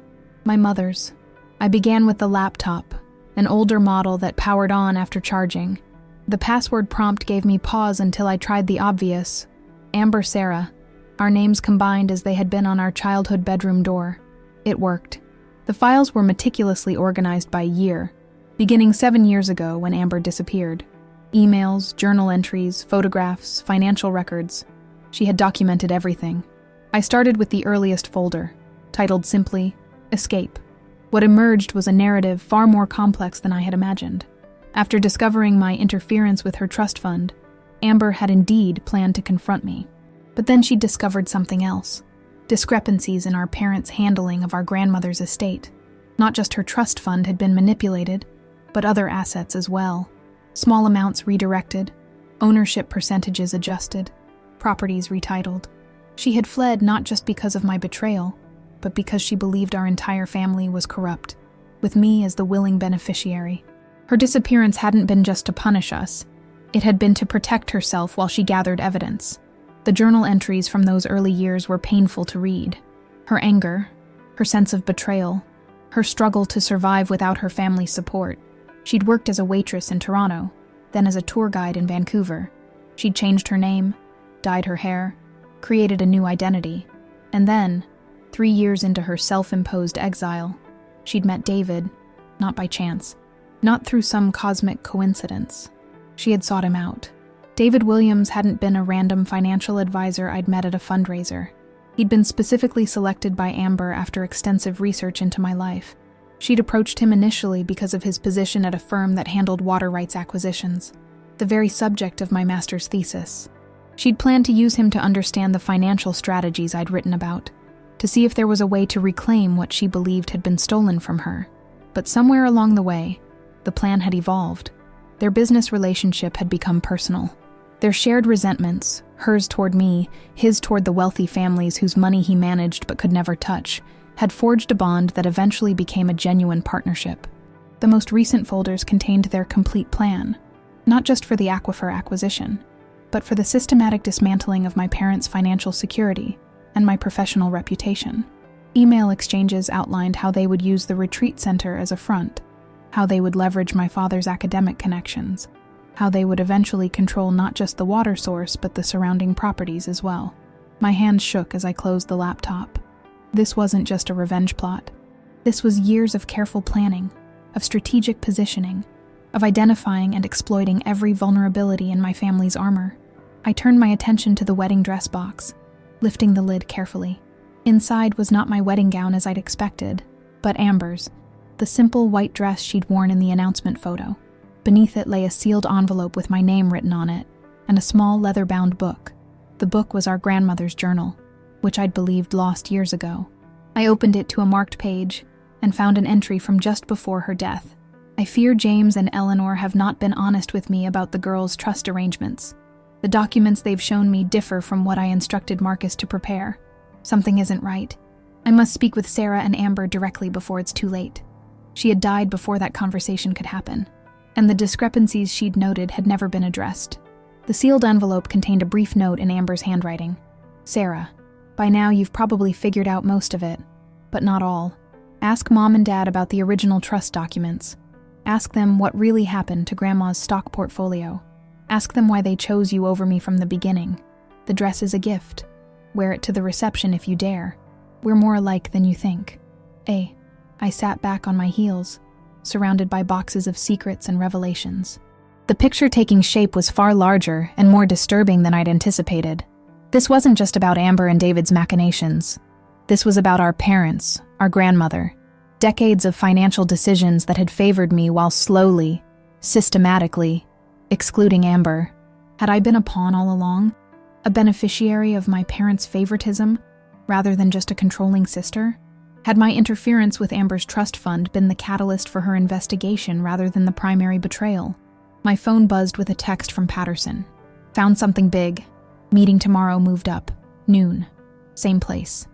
My mother's. I began with the laptop, an older model that powered on after charging. The password prompt gave me pause until I tried the obvious. Amber Sarah, our names combined as they had been on our childhood bedroom door. It worked. The files were meticulously organized by year, beginning 7 years ago when Amber disappeared. Emails, journal entries, photographs, financial records. She had documented everything. I started with the earliest folder, titled simply, Escape. What emerged was a narrative far more complex than I had imagined. After discovering my interference with her trust fund, Amber had indeed planned to confront me. But then she discovered something else. Discrepancies in our parents' handling of our grandmother's estate. Not just her trust fund had been manipulated, but other assets as well. Small amounts redirected, ownership percentages adjusted, properties retitled. She had fled not just because of my betrayal, but because she believed our entire family was corrupt, with me as the willing beneficiary. Her disappearance hadn't been just to punish us. It had been to protect herself while she gathered evidence. The journal entries from those early years were painful to read. Her anger, her sense of betrayal, her struggle to survive without her family's support. She'd worked as a waitress in Toronto, then as a tour guide in Vancouver. She'd changed her name, dyed her hair, created a new identity, and then, 3 years into her self-imposed exile, she'd met David, not by chance, not through some cosmic coincidence. She had sought him out. David Williams hadn't been a random financial advisor I'd met at a fundraiser. He'd been specifically selected by Amber after extensive research into my life. She'd approached him initially because of his position at a firm that handled water rights acquisitions, the very subject of my master's thesis. She'd planned to use him to understand the financial strategies I'd written about, to see if there was a way to reclaim what she believed had been stolen from her. But somewhere along the way, the plan had evolved. Their business relationship had become personal. Their shared resentments, hers toward me, his toward the wealthy families whose money he managed but could never touch, had forged a bond that eventually became a genuine partnership. The most recent folders contained their complete plan, not just for the aquifer acquisition, but for the systematic dismantling of my parents' financial security and my professional reputation. Email exchanges outlined how they would use the retreat center as a front, how they would leverage my father's academic connections, how they would eventually control not just the water source but the surrounding properties as well. My hands shook as I closed the laptop. This wasn't just a revenge plot. This was years of careful planning, of strategic positioning, of identifying and exploiting every vulnerability in my family's armor. I turned my attention to the wedding dress box, lifting the lid carefully. Inside was not my wedding gown as I'd expected, but Amber's, the simple white dress she'd worn in the announcement photo. Beneath it lay a sealed envelope with my name written on it, and a small leather-bound book. The book was our grandmother's journal, which I'd believed lost years ago. I opened it to a marked page and found an entry from just before her death. I fear James and Eleanor have not been honest with me about the girls' trust arrangements. The documents they've shown me differ from what I instructed Marcus to prepare. Something isn't right. I must speak with Sarah and Amber directly before it's too late. She had died before that conversation could happen, and the discrepancies she'd noted had never been addressed. The sealed envelope contained a brief note in Amber's handwriting. Sarah, by now you've probably figured out most of it, but not all. Ask Mom and Dad about the original trust documents. Ask them what really happened to Grandma's stock portfolio. Ask them why they chose you over me from the beginning. The dress is a gift. Wear it to the reception if you dare. We're more alike than you think. I sat back on my heels, surrounded by boxes of secrets and revelations. The picture taking shape was far larger and more disturbing than I'd anticipated. This wasn't just about Amber and David's machinations. This was about our parents, our grandmother, decades of financial decisions that had favored me while slowly, systematically, excluding Amber. Had I been a pawn all along? A beneficiary of my parents' favoritism, rather than just a controlling sister? Had my interference with Amber's trust fund been the catalyst for her investigation rather than the primary betrayal? My phone buzzed with a text from Patterson. Found something big. Meeting tomorrow moved up. Noon. Same place.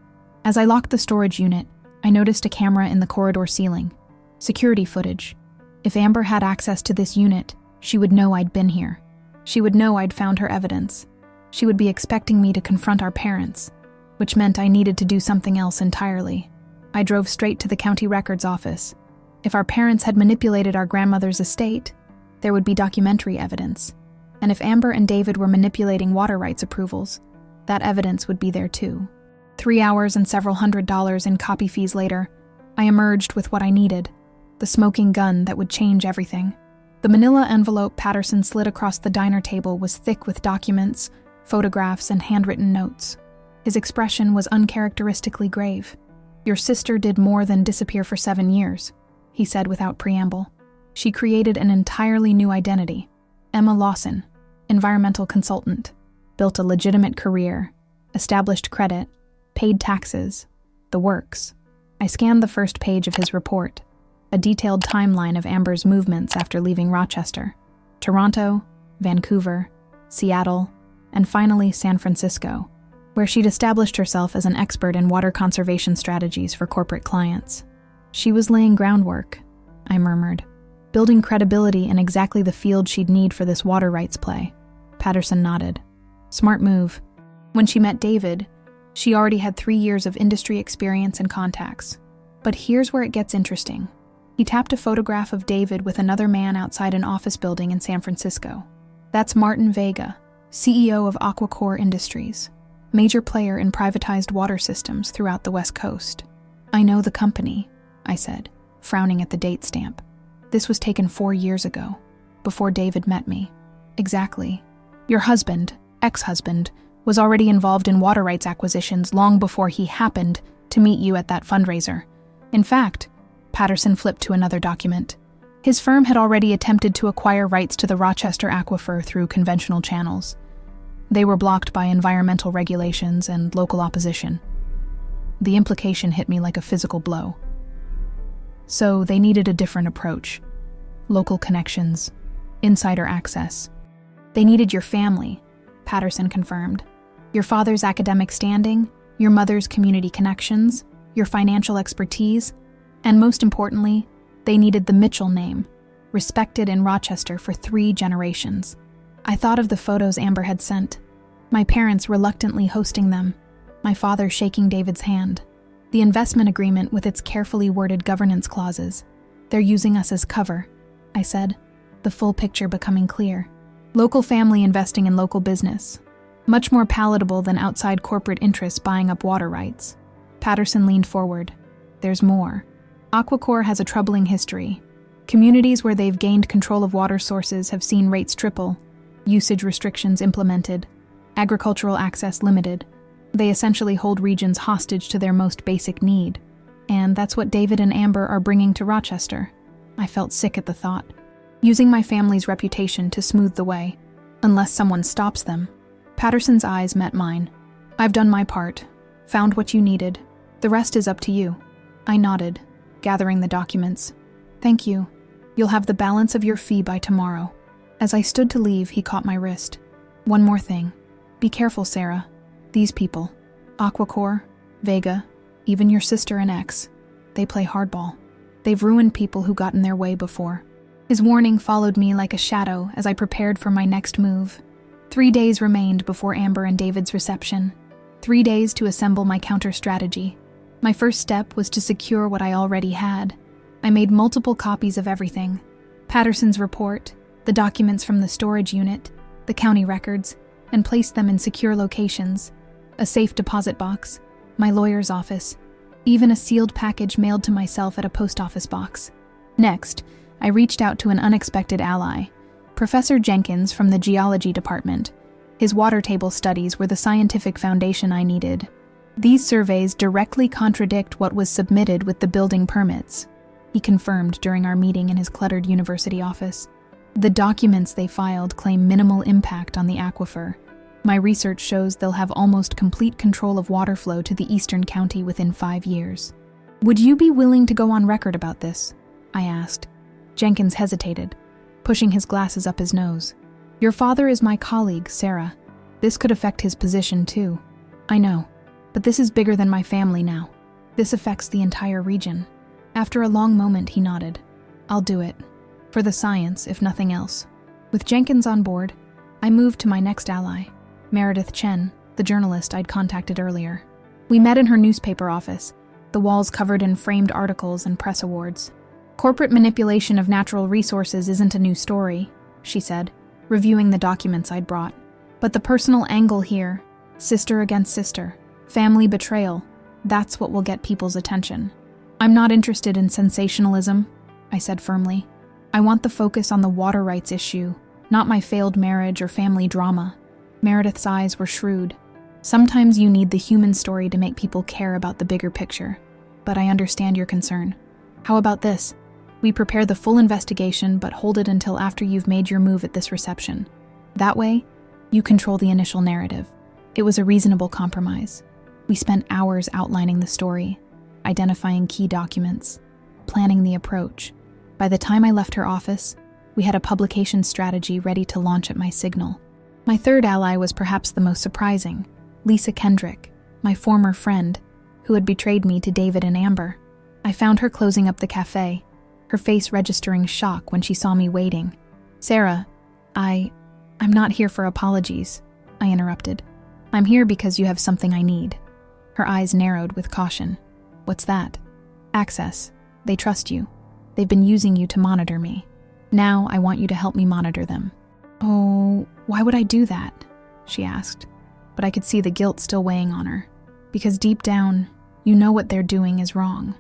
As I locked the storage unit, I noticed a camera in the corridor ceiling. Security footage. If Amber had access to this unit, she would know I'd been here. She would know I'd found her evidence. She would be expecting me to confront our parents, which meant I needed to do something else entirely. I drove straight to the county records office. If our parents had manipulated our grandmother's estate, there would be documentary evidence. And if Amber and David were manipulating water rights approvals, that evidence would be there too. 3 hours and several $100s in copy fees later, I emerged with what I needed, the smoking gun that would change everything. The manila envelope Patterson slid across the diner table was thick with documents, photographs, and handwritten notes. His expression was uncharacteristically grave. "Your sister did more than disappear for 7 years," he said without preamble. "She created an entirely new identity. Emma Lawson, environmental consultant, built a legitimate career, established credit, paid taxes, the works." I scanned the first page of his report, a detailed timeline of Amber's movements after leaving Rochester, Toronto, Vancouver, Seattle, and finally San Francisco, where she'd established herself as an expert in water conservation strategies for corporate clients. She was laying groundwork, I murmured, building credibility in exactly the field she'd need for this water rights play. Patterson nodded. Smart move. When she met David, she already had 3 years of industry experience and contacts. But here's where it gets interesting. He tapped a photograph of David with another man outside an office building in San Francisco. That's Martin Vega, CEO of Aquacore Industries, major player in privatized water systems throughout the West Coast. I know the company, I said, frowning at the date stamp. This was taken 4 years ago, before David met me. Exactly. Your husband, ex-husband, was already involved in water rights acquisitions long before he happened to meet you at that fundraiser. In fact, Patterson flipped to another document. His firm had already attempted to acquire rights to the Rochester Aquifer through conventional channels. They were blocked by environmental regulations and local opposition. The implication hit me like a physical blow. So they needed a different approach. Local connections, insider access. They needed your family, Patterson confirmed. Your father's academic standing, your mother's community connections, your financial expertise, and most importantly, they needed the Mitchell name, respected in Rochester for 3 generations. I thought of the photos Amber had sent, my parents reluctantly hosting them, my father shaking David's hand, the investment agreement with its carefully worded governance clauses. They're using us as cover, I said, the full picture becoming clear. Local family investing in local business, much more palatable than outside corporate interests buying up water rights. Patterson leaned forward. There's more. Aquacore has a troubling history. Communities where they've gained control of water sources have seen rates triple, usage restrictions implemented, agricultural access limited. They essentially hold regions hostage to their most basic need. And that's what David and Amber are bringing to Rochester. I felt sick at the thought. Using my family's reputation to smooth the way, unless someone stops them. Patterson's eyes met mine. I've done my part, found what you needed. The rest is up to you. I nodded, gathering the documents. Thank you. You'll have the balance of your fee by tomorrow. As I stood to leave, he caught my wrist. One more thing. Be careful, Sarah. These people, Aquacore, Vega, even your sister and ex, they play hardball. They've ruined people who got in their way before. His warning followed me like a shadow as I prepared for my next move. 3 days remained before Amber and David's reception. 3 days to assemble my counter-strategy. My first step was to secure what I already had. I made multiple copies of everything. Patterson's report, the documents from the storage unit, the county records, and placed them in secure locations. A safe deposit box, my lawyer's office, even a sealed package mailed to myself at a post office box. Next, I reached out to an unexpected ally, Professor Jenkins from the geology department. His water table studies were the scientific foundation I needed. These surveys directly contradict what was submitted with the building permits, he confirmed during our meeting in his cluttered university office. The documents they filed claim minimal impact on the aquifer. My research shows they'll have almost complete control of water flow to the eastern county within 5 years. Would you be willing to go on record about this? I asked. Jenkins hesitated, pushing his glasses up his nose. Your father is my colleague, Sarah. This could affect his position too. I know, but this is bigger than my family now. This affects the entire region. After a long moment, he nodded. I'll do it. For the science, if nothing else. With Jenkins on board, I moved to my next ally, Meredith Chen, the journalist I'd contacted earlier. We met in her newspaper office, the walls covered in framed articles and press awards. Corporate manipulation of natural resources isn't a new story, she said, reviewing the documents I'd brought. But the personal angle here, sister against sister, family betrayal, that's what will get people's attention. I'm not interested in sensationalism, I said firmly. I want the focus on the water rights issue, not my failed marriage or family drama. Meredith's eyes were shrewd. Sometimes you need the human story to make people care about the bigger picture, but I understand your concern. How about this? We prepare the full investigation but hold it until after you've made your move at this reception. That way, you control the initial narrative. It was a reasonable compromise. We spent hours outlining the story, identifying key documents, planning the approach. By the time I left her office, we had a publication strategy ready to launch at my signal. My third ally was perhaps the most surprising, Lisa Kendrick, my former friend, who had betrayed me to David and Amber. I found her closing up the cafe, her face registering shock when she saw me waiting. Sarah, I'm not here for apologies, I interrupted. I'm here because you have something I need. Her eyes narrowed with caution. What's that? Access. They trust you. They've been using you to monitor me. Now I want you to help me monitor them." "Oh, why would I do that?" she asked, but I could see the guilt still weighing on her. "Because deep down, you know what they're doing is wrong.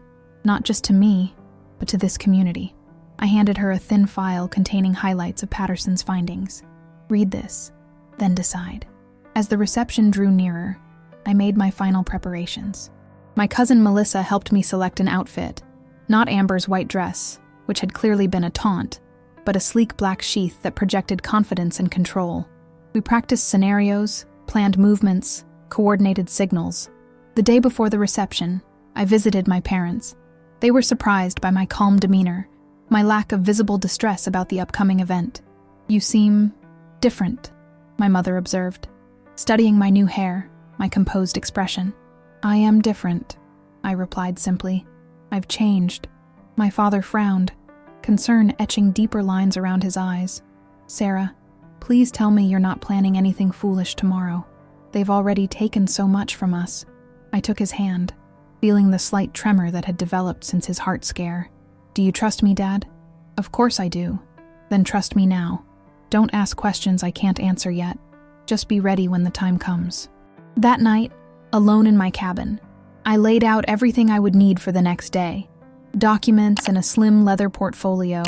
Not just to me, but to this community." I handed her a thin file containing highlights of Patterson's findings. "Read this, then decide." As the reception drew nearer, I made my final preparations. My cousin Melissa helped me select an outfit, not Amber's white dress, which had clearly been a taunt, but a sleek black sheath that projected confidence and control. We practiced scenarios, planned movements, coordinated signals. The day before the reception, I visited my parents. They were surprised by my calm demeanor, my lack of visible distress about the upcoming event. "You seem different," my mother observed, studying my new hair, my composed expression. "I am different," I replied simply. "I've changed." My father frowned, concern etching deeper lines around his eyes. "Sarah, please tell me you're not planning anything foolish tomorrow. They've already taken so much from us." I took his hand, feeling the slight tremor that had developed since his heart scare. "Do you trust me, Dad?" "Of course I do." "Then trust me now. Don't ask questions I can't answer yet. Just be ready when the time comes." That night, alone in my cabin, I laid out everything I would need for the next day. Documents in a slim leather portfolio,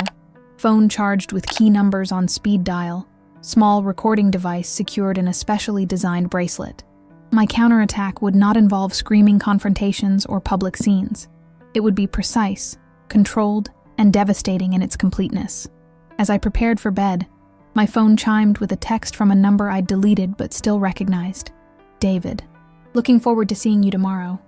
phone charged with key numbers on speed dial, small recording device secured in a specially designed bracelet. My counterattack would not involve screaming confrontations or public scenes. It would be precise, controlled, and devastating in its completeness. As I prepared for bed, my phone chimed with a text from a number I'd deleted but still recognized. "David, looking forward to seeing you tomorrow.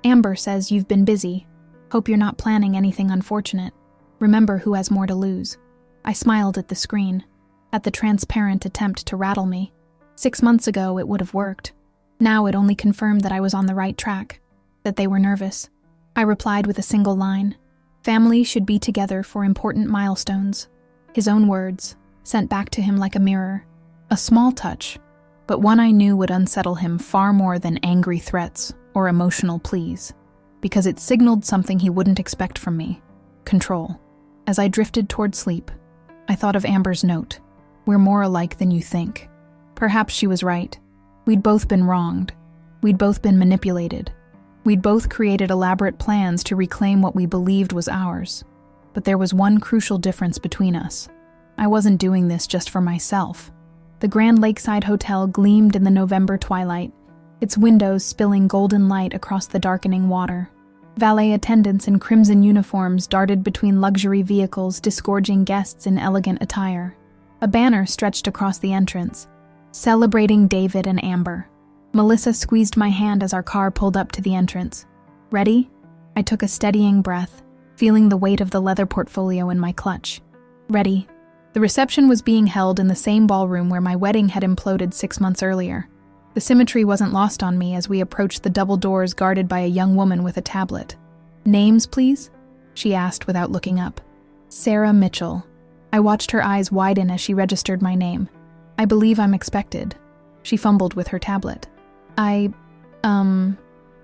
Amber says you've been busy. Hope you're not planning anything unfortunate. Remember who has more to lose." I smiled at the screen, at the transparent attempt to rattle me. 6 months ago, it would have worked. Now it only confirmed that I was on the right track, that they were nervous. I replied with a single line. Family should be together for important milestones. His own words, sent back to him like a mirror. A small touch, but one I knew would unsettle him far more than angry threats or emotional pleas, because it signaled something he wouldn't expect from me: control. As I drifted toward sleep, I thought of Amber's note. "We're more alike than you think." Perhaps she was right. We'd both been wronged. We'd both been manipulated. We'd both created elaborate plans to reclaim what we believed was ours. But there was one crucial difference between us. I wasn't doing this just for myself. The Grand Lakeside Hotel gleamed in the November twilight, its windows spilling golden light across the darkening water. Valet attendants in crimson uniforms darted between luxury vehicles, disgorging guests in elegant attire. A banner stretched across the entrance, celebrating David and Amber. Melissa squeezed my hand as our car pulled up to the entrance. "Ready?" I took a steadying breath, feeling the weight of the leather portfolio in my clutch. "Ready." The reception was being held in the same ballroom where my wedding had imploded 6 months earlier. The symmetry wasn't lost on me as we approached the double doors guarded by a young woman with a tablet. "Names, please?" she asked without looking up. "Sarah Mitchell." I watched her eyes widen as she registered my name. "I believe I'm expected." She fumbled with her tablet.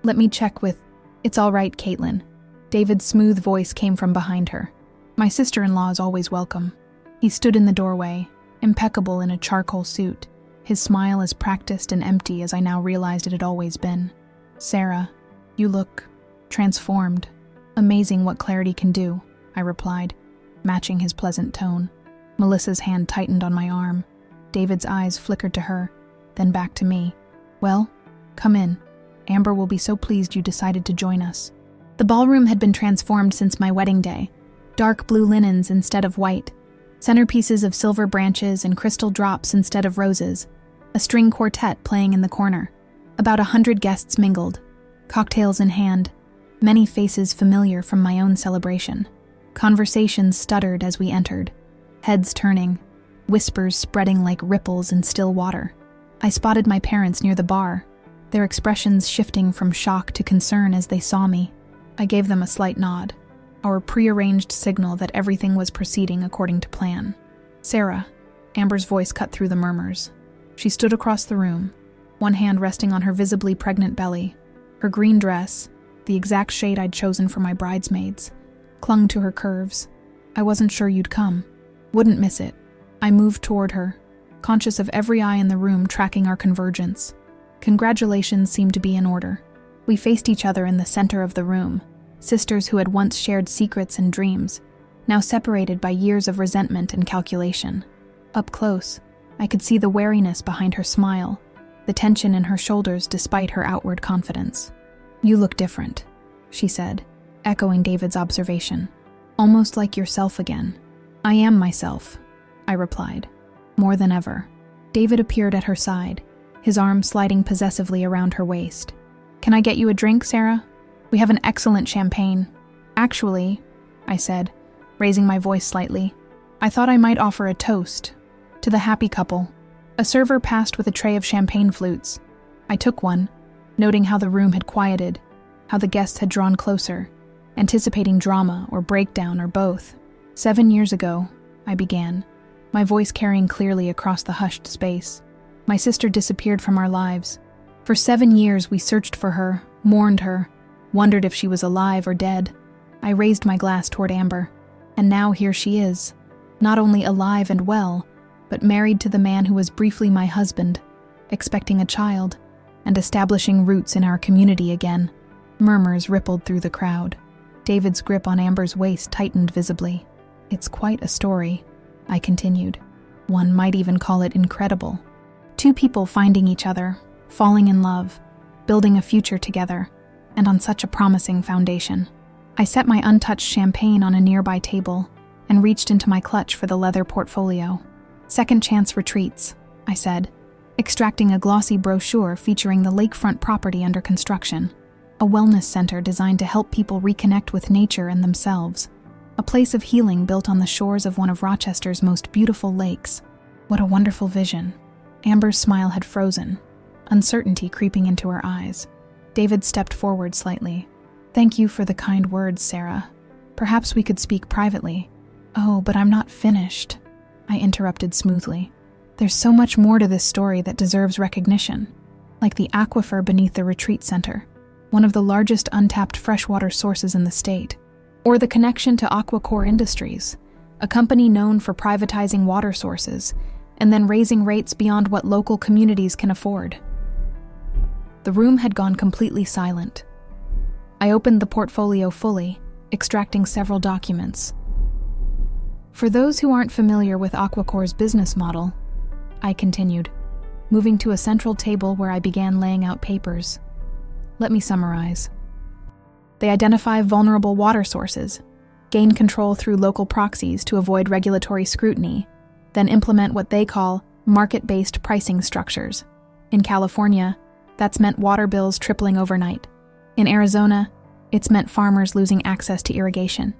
Let me check with..." "It's all right, Caitlin." David's smooth voice came from behind her. "My sister-in-law is always welcome." He stood in the doorway, impeccable in a charcoal suit, his smile as practiced and empty as I now realized it had always been. "Sarah, you look transformed. Amazing what clarity can do," I replied, matching his pleasant tone. Melissa's hand tightened on my arm. David's eyes flickered to her, then back to me. "Well, come in. Amber will be so pleased you decided to join us." The ballroom had been transformed since my wedding day. Dark blue linens instead of white, centerpieces of silver branches and crystal drops instead of roses, a string quartet playing in the corner. About 100 guests mingled, cocktails in hand, many faces familiar from my own celebration. Conversations stuttered as we entered, heads turning, whispers spreading like ripples in still water. I spotted my parents near the bar, their expressions shifting from shock to concern as they saw me. I gave them a slight nod, our prearranged signal that everything was proceeding according to plan. "Sarah," Amber's voice cut through the murmurs. She stood across the room, one hand resting on her visibly pregnant belly. Her green dress, the exact shade I'd chosen for my bridesmaids, clung to her curves. I wasn't sure you'd come. Wouldn't miss it. I moved toward her, conscious of every eye in the room tracking our convergence. Congratulations seemed to be in order. We faced each other in the center of the room, sisters who had once shared secrets and dreams, now separated by years of resentment and calculation. Up close, I could see the wariness behind her smile, the tension in her shoulders despite her outward confidence. "You look different," she said, echoing David's observation. "Almost like yourself again." "I am myself," I replied, more than ever. David appeared at her side, his arm sliding possessively around her waist. "Can I get you a drink, Sarah? We have an excellent champagne." "Actually," I said, raising my voice slightly, "I thought I might offer a toast to the happy couple." A server passed with a tray of champagne flutes. I took one, noting how the room had quieted, how the guests had drawn closer, anticipating drama or breakdown or both. 7 years ago, I began, my voice carrying clearly across the hushed space. My sister disappeared from our lives. For 7 years we searched for her, mourned her, wondered if she was alive or dead. I raised my glass toward Amber, and now here she is, not only alive and well, but married to the man who was briefly my husband, expecting a child, and establishing roots in our community again. Murmurs rippled through the crowd. David's grip on Amber's waist tightened visibly. "It's quite a story," I continued. "One might even call it incredible. 2 people finding each other, falling in love, building a future together, and on such a promising foundation." I set my untouched champagne on a nearby table and reached into my clutch for the leather portfolio. "Second Chance Retreats," I said, extracting a glossy brochure featuring the lakefront property under construction. A wellness center designed to help people reconnect with nature and themselves. A place of healing built on the shores of one of Rochester's most beautiful lakes. What a wonderful vision. Amber's smile had frozen, uncertainty creeping into her eyes. David stepped forward slightly. "Thank you for the kind words, Sarah. Perhaps we could speak privately." "Oh, but I'm not finished," I interrupted smoothly. "There's so much more to this story that deserves recognition, like the aquifer beneath the retreat center, one of the largest untapped freshwater sources in the state, or the connection to AquaCore Industries, a company known for privatizing water sources and then raising rates beyond what local communities can afford." The room had gone completely silent. I opened the portfolio fully, extracting several documents. "For those who aren't familiar with AquaCore's business model," I continued, moving to a central table where I began laying out papers. "Let me summarize. They identify vulnerable water sources, gain control through local proxies to avoid regulatory scrutiny, then implement what they call market-based pricing structures. In California, that's meant water bills tripling overnight. In Arizona, it's meant farmers losing access to irrigation.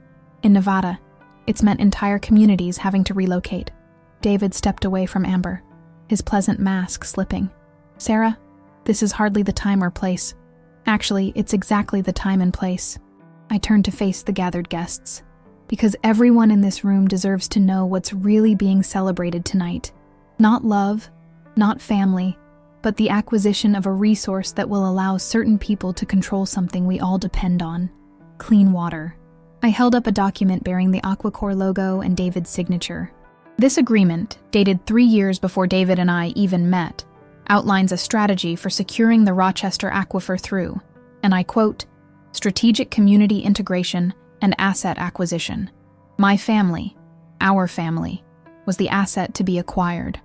In Nevada, it's meant entire communities having to relocate." David stepped away from Amber, his pleasant mask slipping. "Sarah, this is hardly the time or place. Actually, it's exactly the time and place." I turned to face the gathered guests, because everyone in this room deserves to know what's really being celebrated tonight. Not love, not family, but the acquisition of a resource that will allow certain people to control something we all depend on: clean water. I held up a document bearing the AquaCore logo and David's signature. This agreement, dated 3 years before David and I even met, outlines a strategy for securing the Rochester aquifer through, and I quote, "strategic community integration and asset acquisition. My family, our family, was the asset to be acquired."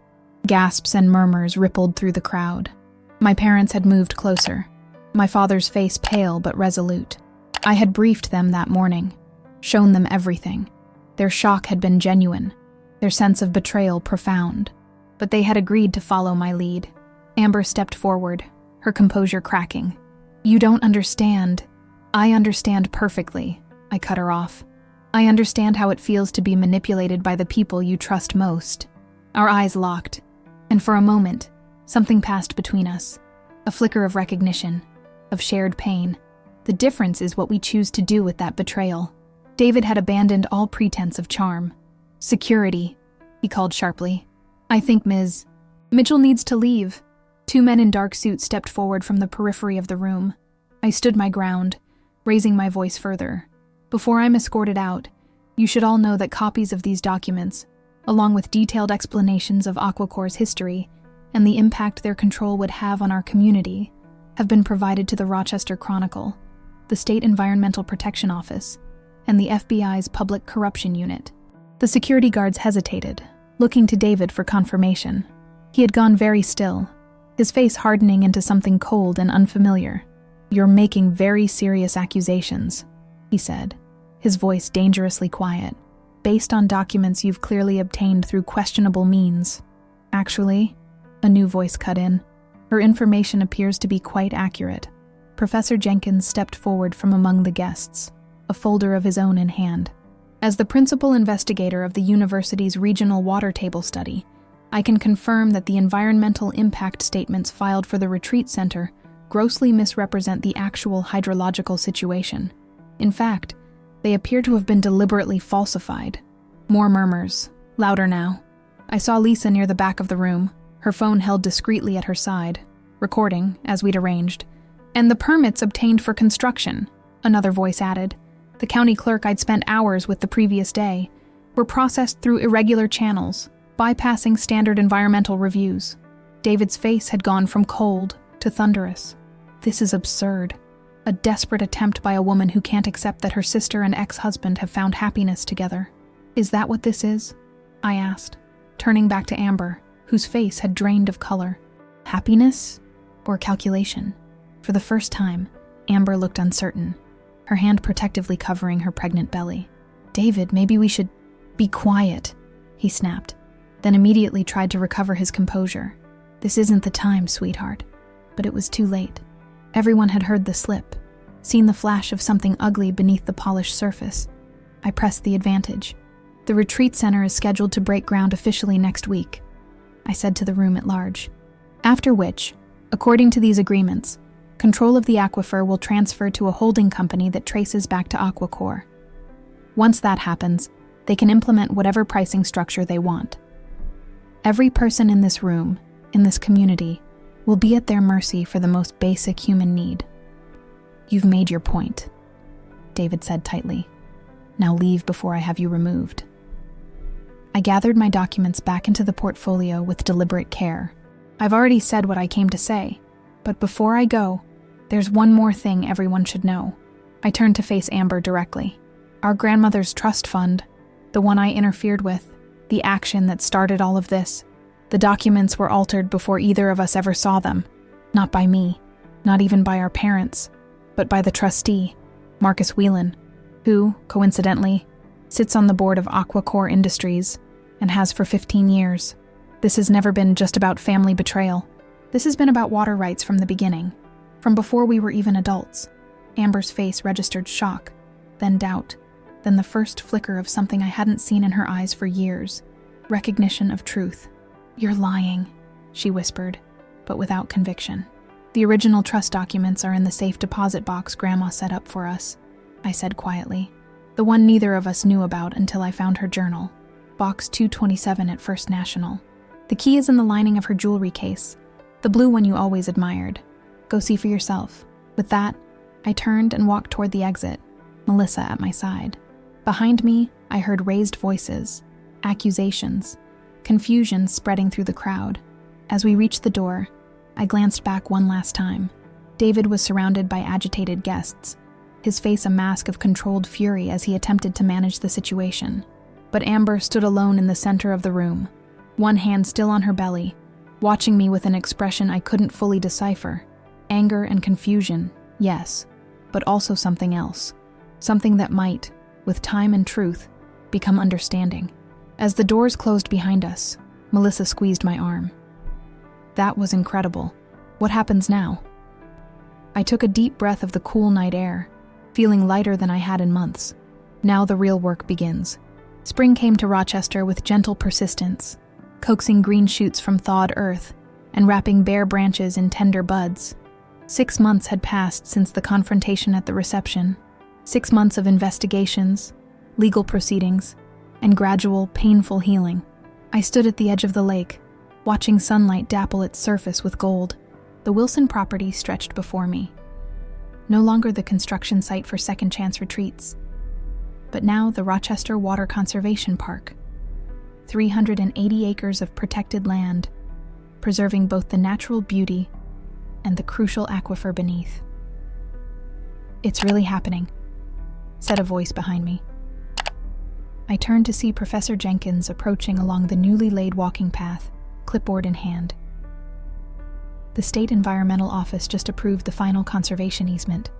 Gasps and murmurs rippled through the crowd. My parents had moved closer, my father's face pale but resolute. I had briefed them that morning, shown them everything. Their shock had been genuine, their sense of betrayal profound, but they had agreed to follow my lead. Amber stepped forward, her composure cracking. "You don't understand." "I understand perfectly," I cut her off. "I understand how it feels to be manipulated by the people you trust most." Our eyes locked, and for a moment, something passed between us. A flicker of recognition, of shared pain. The difference is what we choose to do with that betrayal. David had abandoned all pretense of charm. "Security," he called sharply. "I think Ms. Mitchell needs to leave." 2 men in dark suits stepped forward from the periphery of the room. I stood my ground, raising my voice further. Before I'm escorted out, you should all know that copies of these documents, along with detailed explanations of AquaCorp's history and the impact their control would have on our community, have been provided to the Rochester Chronicle, the State Environmental Protection Office, and the FBI's Public Corruption Unit. The security guards hesitated, looking to David for confirmation. He had gone very still, his face hardening into something cold and unfamiliar. "You're making very serious accusations," he said, his voice dangerously quiet, "based on documents you've clearly obtained through questionable means." "Actually," a new voice cut in, "her information appears to be quite accurate." Professor Jenkins stepped forward from among the guests, a folder of his own in hand. "As the principal investigator of the university's regional water table study, I can confirm that the environmental impact statements filed for the retreat center grossly misrepresent the actual hydrological situation. In fact, they appear to have been deliberately falsified." More murmurs, louder now. I saw Lisa near the back of the room, her phone held discreetly at her side, recording, as we'd arranged. "And the permits obtained for construction," another voice added, "the county clerk I'd spent hours with the previous day, were processed through irregular channels, bypassing standard environmental reviews." David's face had gone from cold to thunderous. "This is absurd. A desperate attempt by a woman who can't accept that her sister and ex-husband have found happiness together. Is that what this is?" I asked, turning back to Amber, whose face had drained of color. Happiness or calculation? For the first time, Amber looked uncertain, her hand protectively covering her pregnant belly. "David, maybe we should be quiet," he snapped, then immediately tried to recover his composure. "This isn't the time, sweetheart." But it was too late. Everyone had heard the slip, seen the flash of something ugly beneath the polished surface. I pressed the advantage. "The retreat center is scheduled to break ground officially next week," I said to the room at large. "After which, according to these agreements, control of the aquifer will transfer to a holding company that traces back to AquaCorp. Once that happens, they can implement whatever pricing structure they want. Every person in this room, in this community, will be at their mercy for the most basic human need." "You've made your point," David said tightly. "Now leave before I have you removed." I gathered my documents back into the portfolio with deliberate care. "I've already said what I came to say, but before I go, there's one more thing everyone should know." I turned to face Amber directly. "Our grandmother's trust fund, the one I interfered with, the action that started all of this, the documents were altered before either of us ever saw them. Not by me, not even by our parents, but by the trustee, Marcus Whelan, who, coincidentally, sits on the board of AquaCorp Industries and has for 15 years. This has never been just about family betrayal. This has been about water rights from the beginning, from before we were even adults." Amber's face registered shock, then doubt, then the first flicker of something I hadn't seen in her eyes for years, recognition of truth. "You're lying," she whispered, but without conviction. "The original trust documents are in the safe deposit box Grandma set up for us," I said quietly. "The one neither of us knew about until I found her journal. Box 227 at First National. The key is in the lining of her jewelry case, the blue one you always admired. Go see for yourself." With that, I turned and walked toward the exit, Melissa at my side. Behind me, I heard raised voices, accusations, confusion spreading through the crowd. As we reached the door, I glanced back one last time. David was surrounded by agitated guests, his face a mask of controlled fury as he attempted to manage the situation. But Amber stood alone in the center of the room, one hand still on her belly, watching me with an expression I couldn't fully decipher. Anger and confusion, yes, but also something else. Something that might, with time and truth, become understanding. As the doors closed behind us, Melissa squeezed my arm. "That was incredible. What happens now?" I took a deep breath of the cool night air, feeling lighter than I had in months. Now the real work begins. Spring came to Rochester with gentle persistence, coaxing green shoots from thawed earth and wrapping bare branches in tender buds. 6 months had passed since the confrontation at the reception. 6 months of investigations, legal proceedings, and gradual, painful healing. I stood at the edge of the lake, watching sunlight dapple its surface with gold. The Wilson property stretched before me. no longer the construction site for second chance retreats, but now the Rochester Water Conservation Park. 380 acres of protected land, preserving both the natural beauty and the crucial aquifer beneath. "It's really happening," said a voice behind me. I turned to see Professor Jenkins approaching along the newly laid walking path, clipboard in hand. The State Environmental Office just approved the final conservation easement.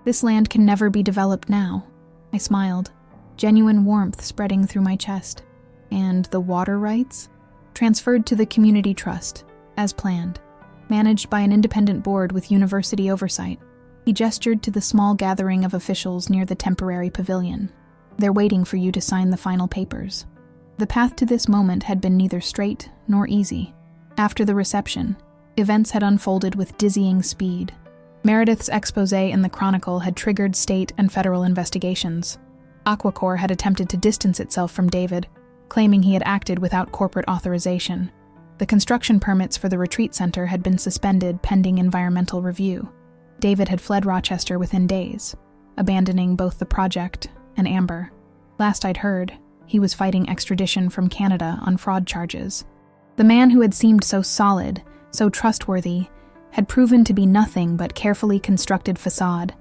"This land can never be developed now," I smiled, genuine warmth spreading through my chest. "And the water rights?" "Transferred to the Community Trust, as planned, managed by an independent board with university oversight." He gestured to the small gathering of officials near the temporary pavilion. "They're waiting for you to sign the final papers." The path to this moment had been neither straight nor easy. After the reception, events had unfolded with dizzying speed. Meredith's exposé in the Chronicle had triggered state and federal investigations. AquaCorp had attempted to distance itself from David, claiming he had acted without corporate authorization. The construction permits for the retreat center had been suspended pending environmental review. David had fled Rochester within days, abandoning both the project and Amber. Last I'd heard, he was fighting extradition from Canada on fraud charges. The man who had seemed so solid, so trustworthy, had proven to be nothing but carefully constructed facade,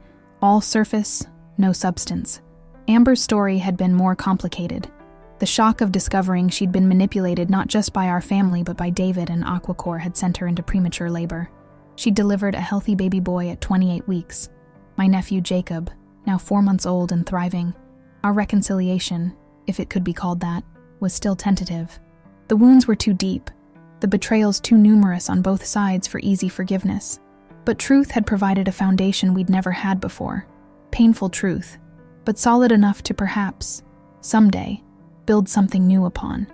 all surface, no substance. Amber's story had been more complicated. The shock of discovering she'd been manipulated not just by our family but by David and AquaCorp had sent her into premature labor. She'd delivered a healthy baby boy at 28 weeks. My nephew Jacob, now 4 months old and thriving. Our reconciliation, if it could be called that, was still tentative. The wounds were too deep, the betrayals too numerous on both sides for easy forgiveness. But truth had provided a foundation we'd never had before. Painful truth, but solid enough to perhaps, someday, build something new upon.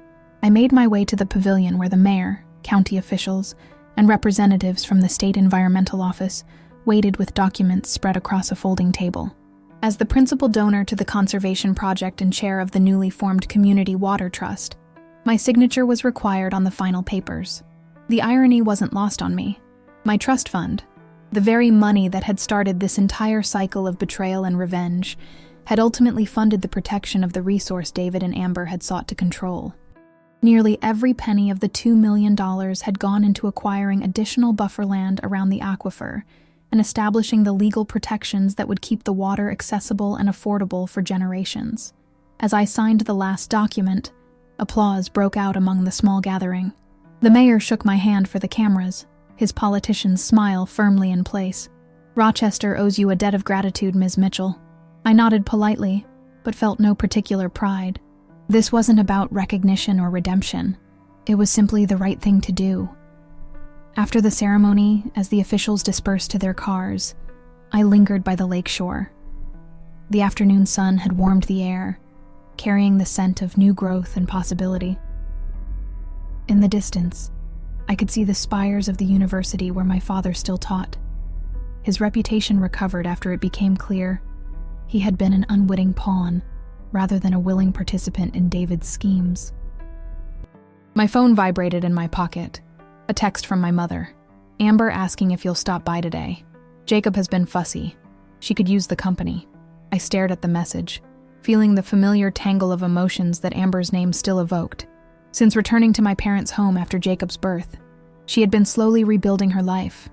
I made my way to the pavilion where the mayor, county officials, and representatives from the State Environmental Office waited with documents spread across a folding table. As the principal donor to the conservation project and chair of the newly formed Community Water Trust, my signature was required on the final papers. The irony wasn't lost on me. My trust fund, the very money that had started this entire cycle of betrayal and revenge, had ultimately funded the protection of the resource David and Amber had sought to control. Nearly every penny of the $2 million had gone into acquiring additional buffer land around the aquifer and establishing the legal protections that would keep the water accessible and affordable for generations. As I signed the last document, applause broke out among the small gathering. The mayor shook my hand for the cameras, his politician's smile firmly in place. "Rochester owes you a debt of gratitude, Ms. Mitchell." I nodded politely, but felt no particular pride. This wasn't about recognition or redemption. It was simply the right thing to do. After the ceremony, as the officials dispersed to their cars, I lingered by the lakeshore. The afternoon sun had warmed the air, carrying the scent of new growth and possibility. In the distance, I could see the spires of the university where my father still taught. His reputation recovered after it became clear he had been an unwitting pawn rather than a willing participant in David's schemes. My phone vibrated in my pocket. A text from my mother. "Amber asking if you'll stop by today. Jacob has been fussy. She could use the company." I stared at the message, feeling the familiar tangle of emotions that Amber's name still evoked. Since returning to my parents' home after Jacob's birth, she had been slowly rebuilding her life,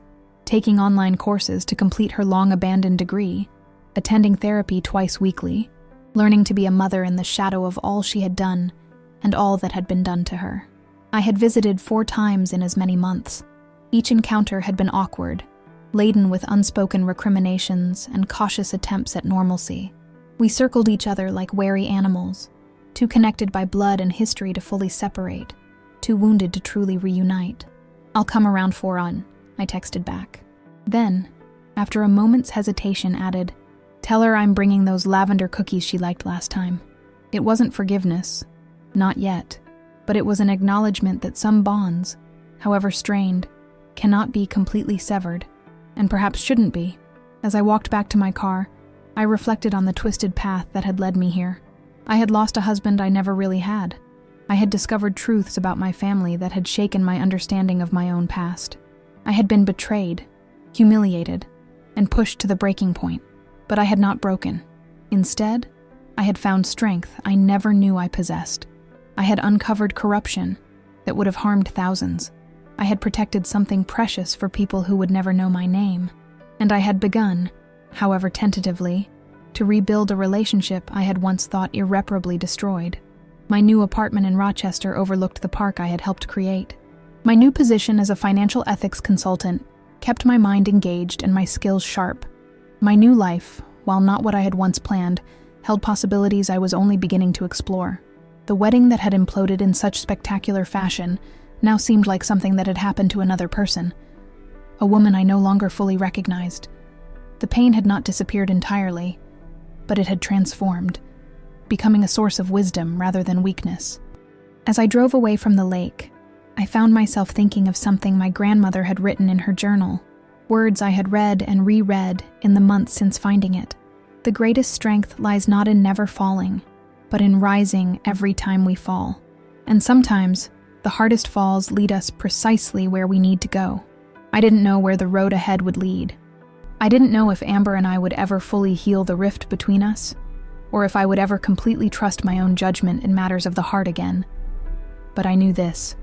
taking online courses to complete her long-abandoned degree, attending therapy twice weekly, learning to be a mother in the shadow of all she had done and all that had been done to her. I had visited 4 times in as many months. Each encounter had been awkward, laden with unspoken recriminations and cautious attempts at normalcy. We circled each other like wary animals, too connected by blood and history to fully separate, too wounded to truly reunite. "I'll come around 4 on," I texted back. Then, after a moment's hesitation, added, "Tell her I'm bringing those lavender cookies she liked last time." It wasn't forgiveness, not yet, but it was an acknowledgement that some bonds, however strained, cannot be completely severed, and perhaps shouldn't be. As I walked back to my car, I reflected on the twisted path that had led me here. I had lost a husband I never really had. I had discovered truths about my family that had shaken my understanding of my own past. I had been betrayed, humiliated, and pushed to the breaking point. But I had not broken. Instead, I had found strength I never knew I possessed. I had uncovered corruption that would have harmed thousands. I had protected something precious for people who would never know my name. And I had begun, however tentatively, to rebuild a relationship I had once thought irreparably destroyed. My new apartment in Rochester overlooked the park I had helped create. My new position as a financial ethics consultant kept my mind engaged and my skills sharp. My new life, while not what I had once planned, held possibilities I was only beginning to explore. The wedding that had imploded in such spectacular fashion now seemed like something that had happened to another person, a woman I no longer fully recognized. The pain had not disappeared entirely, but it had transformed, becoming a source of wisdom rather than weakness. As I drove away from the lake, I found myself thinking of something my grandmother had written in her journal, words I had read and reread in the months since finding it. The greatest strength lies not in never falling, but in rising every time we fall. And sometimes, the hardest falls lead us precisely where we need to go. I didn't know where the road ahead would lead. I didn't know if Amber and I would ever fully heal the rift between us, or if I would ever completely trust my own judgment in matters of the heart again. But I knew this.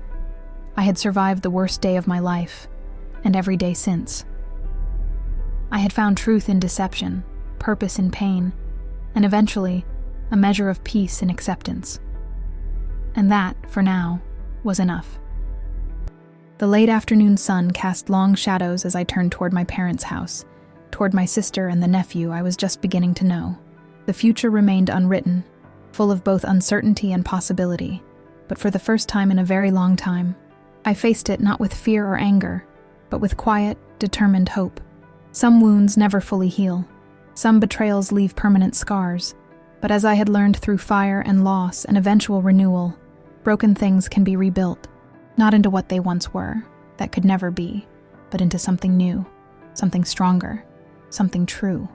I had survived the worst day of my life, and every day since. I had found truth in deception, purpose in pain, and eventually, a measure of peace in acceptance. And that, for now, was enough. The late afternoon sun cast long shadows as I turned toward my parents' house, toward my sister and the nephew I was just beginning to know. The future remained unwritten, full of both uncertainty and possibility, but for the first time in a very long time, I faced it not with fear or anger, but with quiet, determined hope. Some wounds never fully heal. Some betrayals leave permanent scars. But as I had learned through fire and loss and eventual renewal, broken things can be rebuilt, not into what they once were, that could never be, but into something new, something stronger, something true.